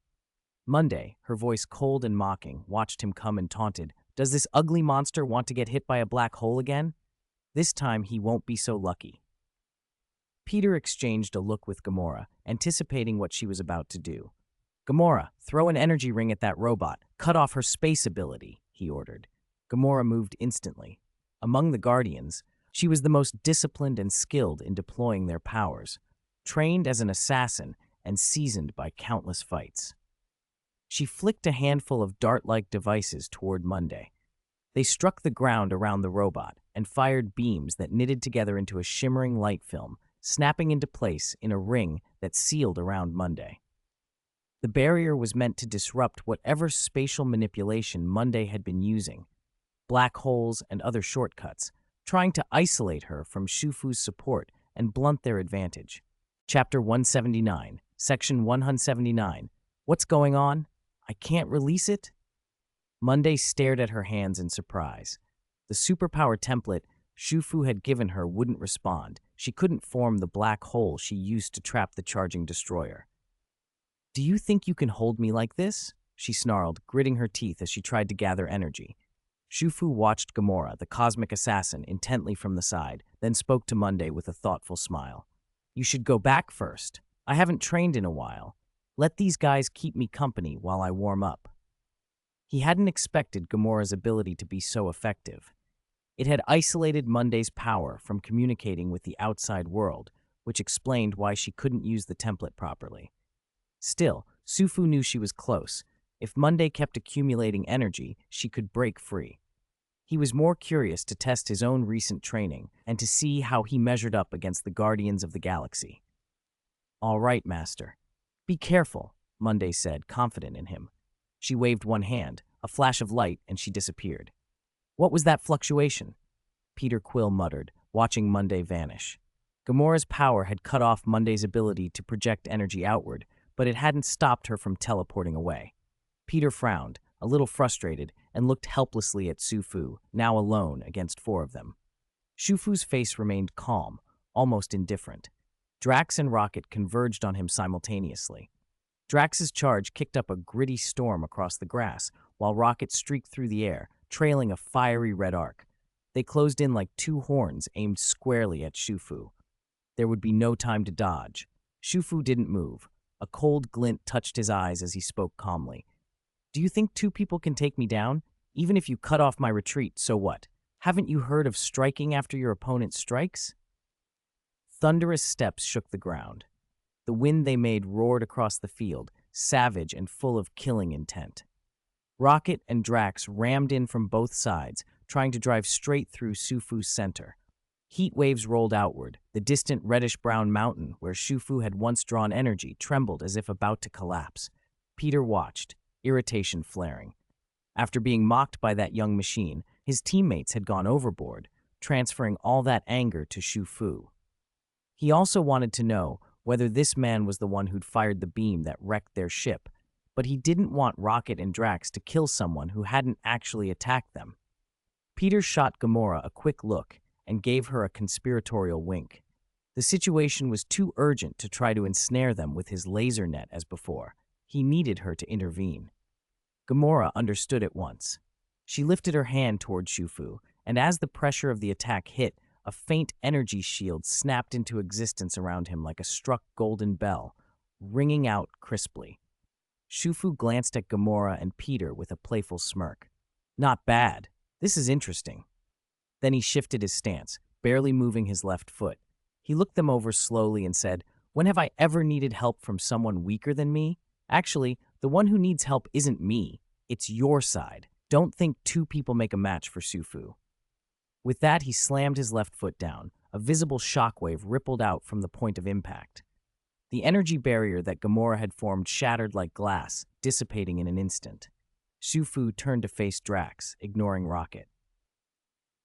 Monday, her voice cold and mocking, watched him come and taunted, Does this ugly monster want to get hit by a black hole again? This time he won't be so lucky. Peter exchanged a look with Gamora, anticipating what she was about to do. Gamora, throw an energy ring at that robot. Cut off her space ability, he ordered. Gamora moved instantly. Among the Guardians, she was the most disciplined and skilled in deploying their powers, trained as an assassin and seasoned by countless fights. She flicked a handful of dart-like devices toward Monday. They struck the ground around the robot and fired beams that knitted together into a shimmering light film, snapping into place in a ring that sealed around Monday. The barrier was meant to disrupt whatever spatial manipulation Monday had been using, black holes and other shortcuts, trying to isolate her from Shufu's support and blunt their advantage. Chapter 179, Section 179. What's going on? I can't release it? Monday stared at her hands in surprise. The superpower template Shufu had given her wouldn't respond. She couldn't form the black hole she used to trap the charging destroyer. Do you think you can hold me like this? She snarled, gritting her teeth as she tried to gather energy. Shufu watched Gamora, the cosmic assassin, intently from the side, then spoke to Monday with a thoughtful smile. You should go back first. I haven't trained in a while. Let these guys keep me company while I warm up. He hadn't expected Gamora's ability to be so effective. It had isolated Monday's power from communicating with the outside world, which explained why she couldn't use the template properly. Still, Sufu knew she was close. If Monday kept accumulating energy, she could break free. He was more curious to test his own recent training and to see how he measured up against the Guardians of the Galaxy. All right, Master. Be careful, Monday said, confident in him. She waved one hand, a flash of light, and she disappeared. What was that fluctuation? Peter Quill muttered, watching Monday vanish. Gamora's power had cut off Monday's ability to project energy outward, but it hadn't stopped her from teleporting away. Peter frowned, a little frustrated, and looked helplessly at Sufu, now alone against four of them. Shufu's face remained calm, almost indifferent. Drax and Rocket converged on him simultaneously. Drax's charge kicked up a gritty storm across the grass, while Rocket streaked through the air, trailing a fiery red arc. They closed in like two horns aimed squarely at Shufu. There would be no time to dodge. Shufu didn't move. A cold glint touched his eyes as he spoke calmly. Do you think two people can take me down? Even if you cut off my retreat, so what? Haven't you heard of striking after your opponent strikes? Thunderous steps shook the ground. The wind they made roared across the field, savage and full of killing intent. Rocket and Drax rammed in from both sides, trying to drive straight through Sufu's center. Heat waves rolled outward. The distant reddish-brown mountain, where Shufu had once drawn energy, trembled as if about to collapse. Peter watched, irritation flaring. After being mocked by that young machine, his teammates had gone overboard, transferring all that anger to Shufu. He also wanted to know whether this man was the one who'd fired the beam that wrecked their ship, but he didn't want Rocket and Drax to kill someone who hadn't actually attacked them. Peter shot Gamora a quick look and gave her a conspiratorial wink. The situation was too urgent to try to ensnare them with his laser net as before. He needed her to intervene. Gamora understood at once. She lifted her hand toward Shufu, and as the pressure of the attack hit, a faint energy shield snapped into existence around him like a struck golden bell, ringing out crisply. Shufu glanced at Gamora and Peter with a playful smirk. Not bad. This is interesting. Then he shifted his stance, barely moving his left foot. He looked them over slowly and said, When have I ever needed help from someone weaker than me? Actually, the one who needs help isn't me. It's your side. Don't think two people make a match for Shufu. With that, he slammed his left foot down. A visible shockwave rippled out from the point of impact. The energy barrier that Gamora had formed shattered like glass, dissipating in an instant. Shufu turned to face Drax, ignoring Rocket.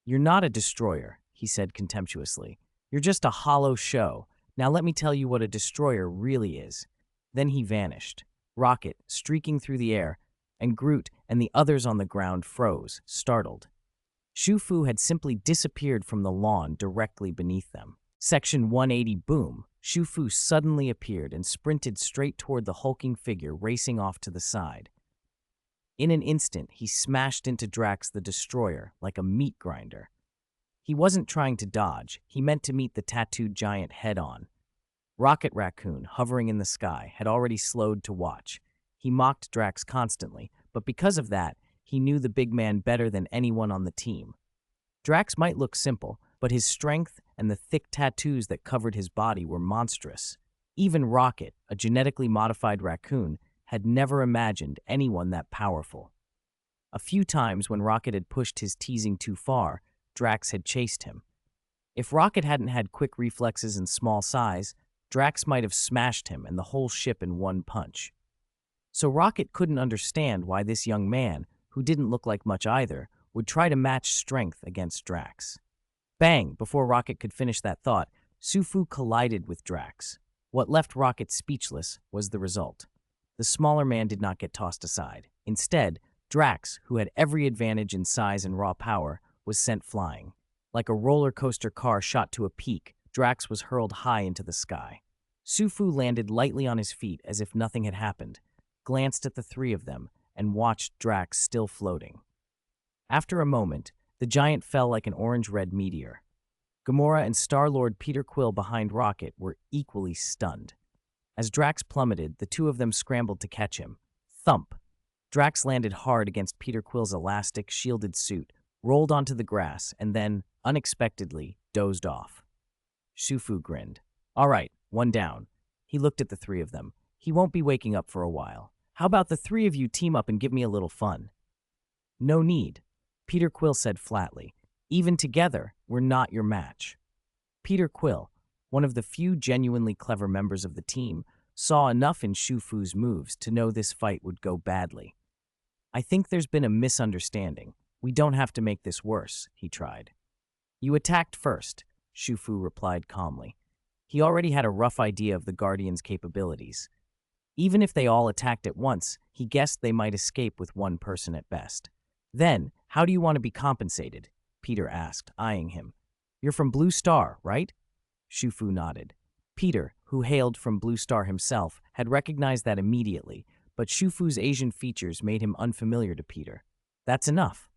You're not a destroyer, he said contemptuously. You're just a hollow show. Now let me tell you what a destroyer really is. Then he vanished. Rocket, streaking through the air, and Groot and the others on the ground froze, startled. Shufu had simply disappeared from the lawn directly beneath them. Section 180 boom. Shufu suddenly appeared and sprinted straight toward the hulking figure racing off to the side. In an instant, he smashed into Drax the Destroyer like a meat grinder. He wasn't trying to dodge. He meant to meet the tattooed giant head-on. Rocket Raccoon, hovering in the sky, had already slowed to watch. He mocked Drax constantly, but because of that, he knew the big man better than anyone on the team. Drax might look simple, but his strength and the thick tattoos that covered his body were monstrous. Even Rocket, a genetically modified raccoon, had never imagined anyone that powerful. A few times when Rocket had pushed his teasing too far, Drax had chased him. If Rocket hadn't had quick reflexes and small size, Drax might have smashed him and the whole ship in one punch. So Rocket couldn't understand why this young man, who didn't look like much either, would try to match strength against Drax. Bang! Before Rocket could finish that thought, Shufu collided with Drax. What left Rocket speechless was the result. The smaller man did not get tossed aside. Instead, Drax, who had every advantage in size and raw power, was sent flying. Like a roller coaster car shot to a peak, Drax was hurled high into the sky. Sufu landed lightly on his feet as if nothing had happened, glanced at the three of them, and watched Drax still floating. After a moment, the giant fell like an orange-red meteor. Gamora and Star-Lord Peter Quill behind Rocket were equally stunned. As Drax plummeted, the two of them scrambled to catch him. Thump! Drax landed hard against Peter Quill's elastic, shielded suit, rolled onto the grass, and then, unexpectedly, dozed off. Sufu grinned. All right, one down. He looked at the three of them. He won't be waking up for a while. How about the three of you team up and give me a little fun? No need, Peter Quill said flatly. Even together, we're not your match. Peter Quill, one of the few genuinely clever members of the team, saw enough in Shufu's moves to know this fight would go badly. I think there's been a misunderstanding. We don't have to make this worse, he tried. You attacked first, Shufu replied calmly. He already had a rough idea of the Guardians' capabilities. Even if they all attacked at once, he guessed they might escape with one person at best. Then, how do you want to be compensated? Peter asked, eyeing him. You're from Blue Star, right? Shufu nodded. Peter, who hailed from Blue Star himself, had recognized that immediately, but Shufu's Asian features made him unfamiliar to Peter. That's enough.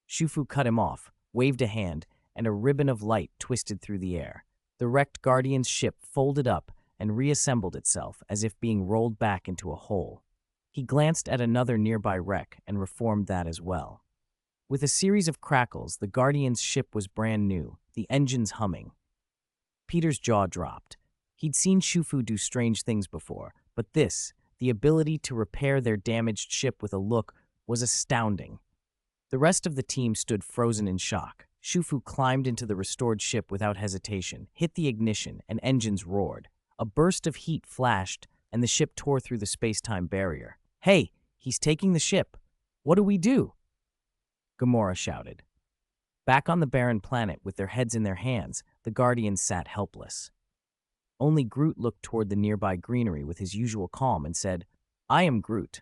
Shufu cut him off, waved a hand, and a ribbon of light twisted through the air. The wrecked Guardian's ship folded up and reassembled itself as if being rolled back into a hole. He glanced at another nearby wreck and reformed that as well. With a series of crackles, the Guardian's ship was brand new, the engines humming. Peter's jaw dropped. He'd seen Shufu do strange things before, but this, the ability to repair their damaged ship with a look, was astounding. The rest of the team stood frozen in shock. Shufu climbed into the restored ship without hesitation, hit the ignition, and engines roared. A burst of heat flashed, and the ship tore through the space-time barrier. Hey, he's taking the ship. What do we do? Gamora shouted. Back on the barren planet with their heads in their hands, the Guardians sat helpless. Only Groot looked toward the nearby greenery with his usual calm and said, I am Groot.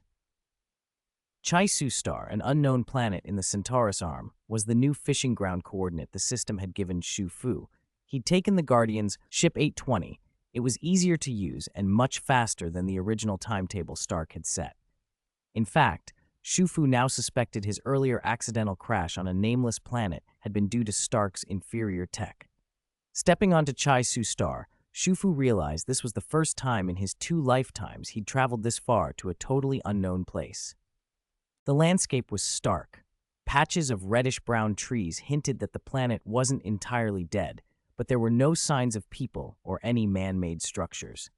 Chaisu Star, an unknown planet in the Centaurus arm, was the new fishing ground coordinate the system had given Shufu. He'd taken the Guardians' Ship 820. It was easier to use and much faster than the original timetable Stark had set. In fact, Shufu now suspected his earlier accidental crash on a nameless planet had been due to Stark's inferior tech. Stepping onto Chaisu Star, Shufu realized this was the first time in his 2 lifetimes he'd traveled this far to a totally unknown place. The landscape was stark. Patches of reddish-brown trees hinted that the planet wasn't entirely dead, but there were no signs of people or any man-made structures.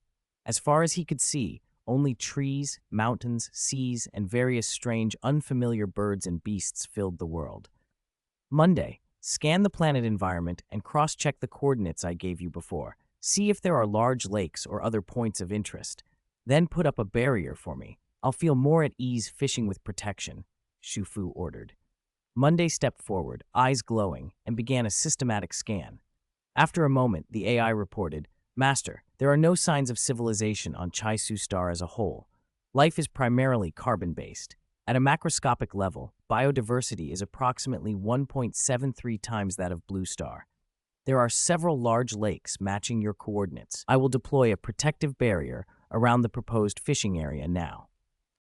As far as he could see, only trees, mountains, seas, and various strange, unfamiliar birds and beasts filled the world. Monday, scan the planet environment and cross-check the coordinates I gave you before. See if there are large lakes or other points of interest. Then put up a barrier for me. I'll feel more at ease fishing with protection, Shufu ordered. Monday stepped forward, eyes glowing, and began a systematic scan. After a moment, the AI reported, Master, there are no signs of civilization on Chaisu Star as a whole. Life is primarily carbon-based. At a macroscopic level, biodiversity is approximately 1.73 times that of Blue Star. There are several large lakes matching your coordinates. I will deploy a protective barrier around the proposed fishing area now.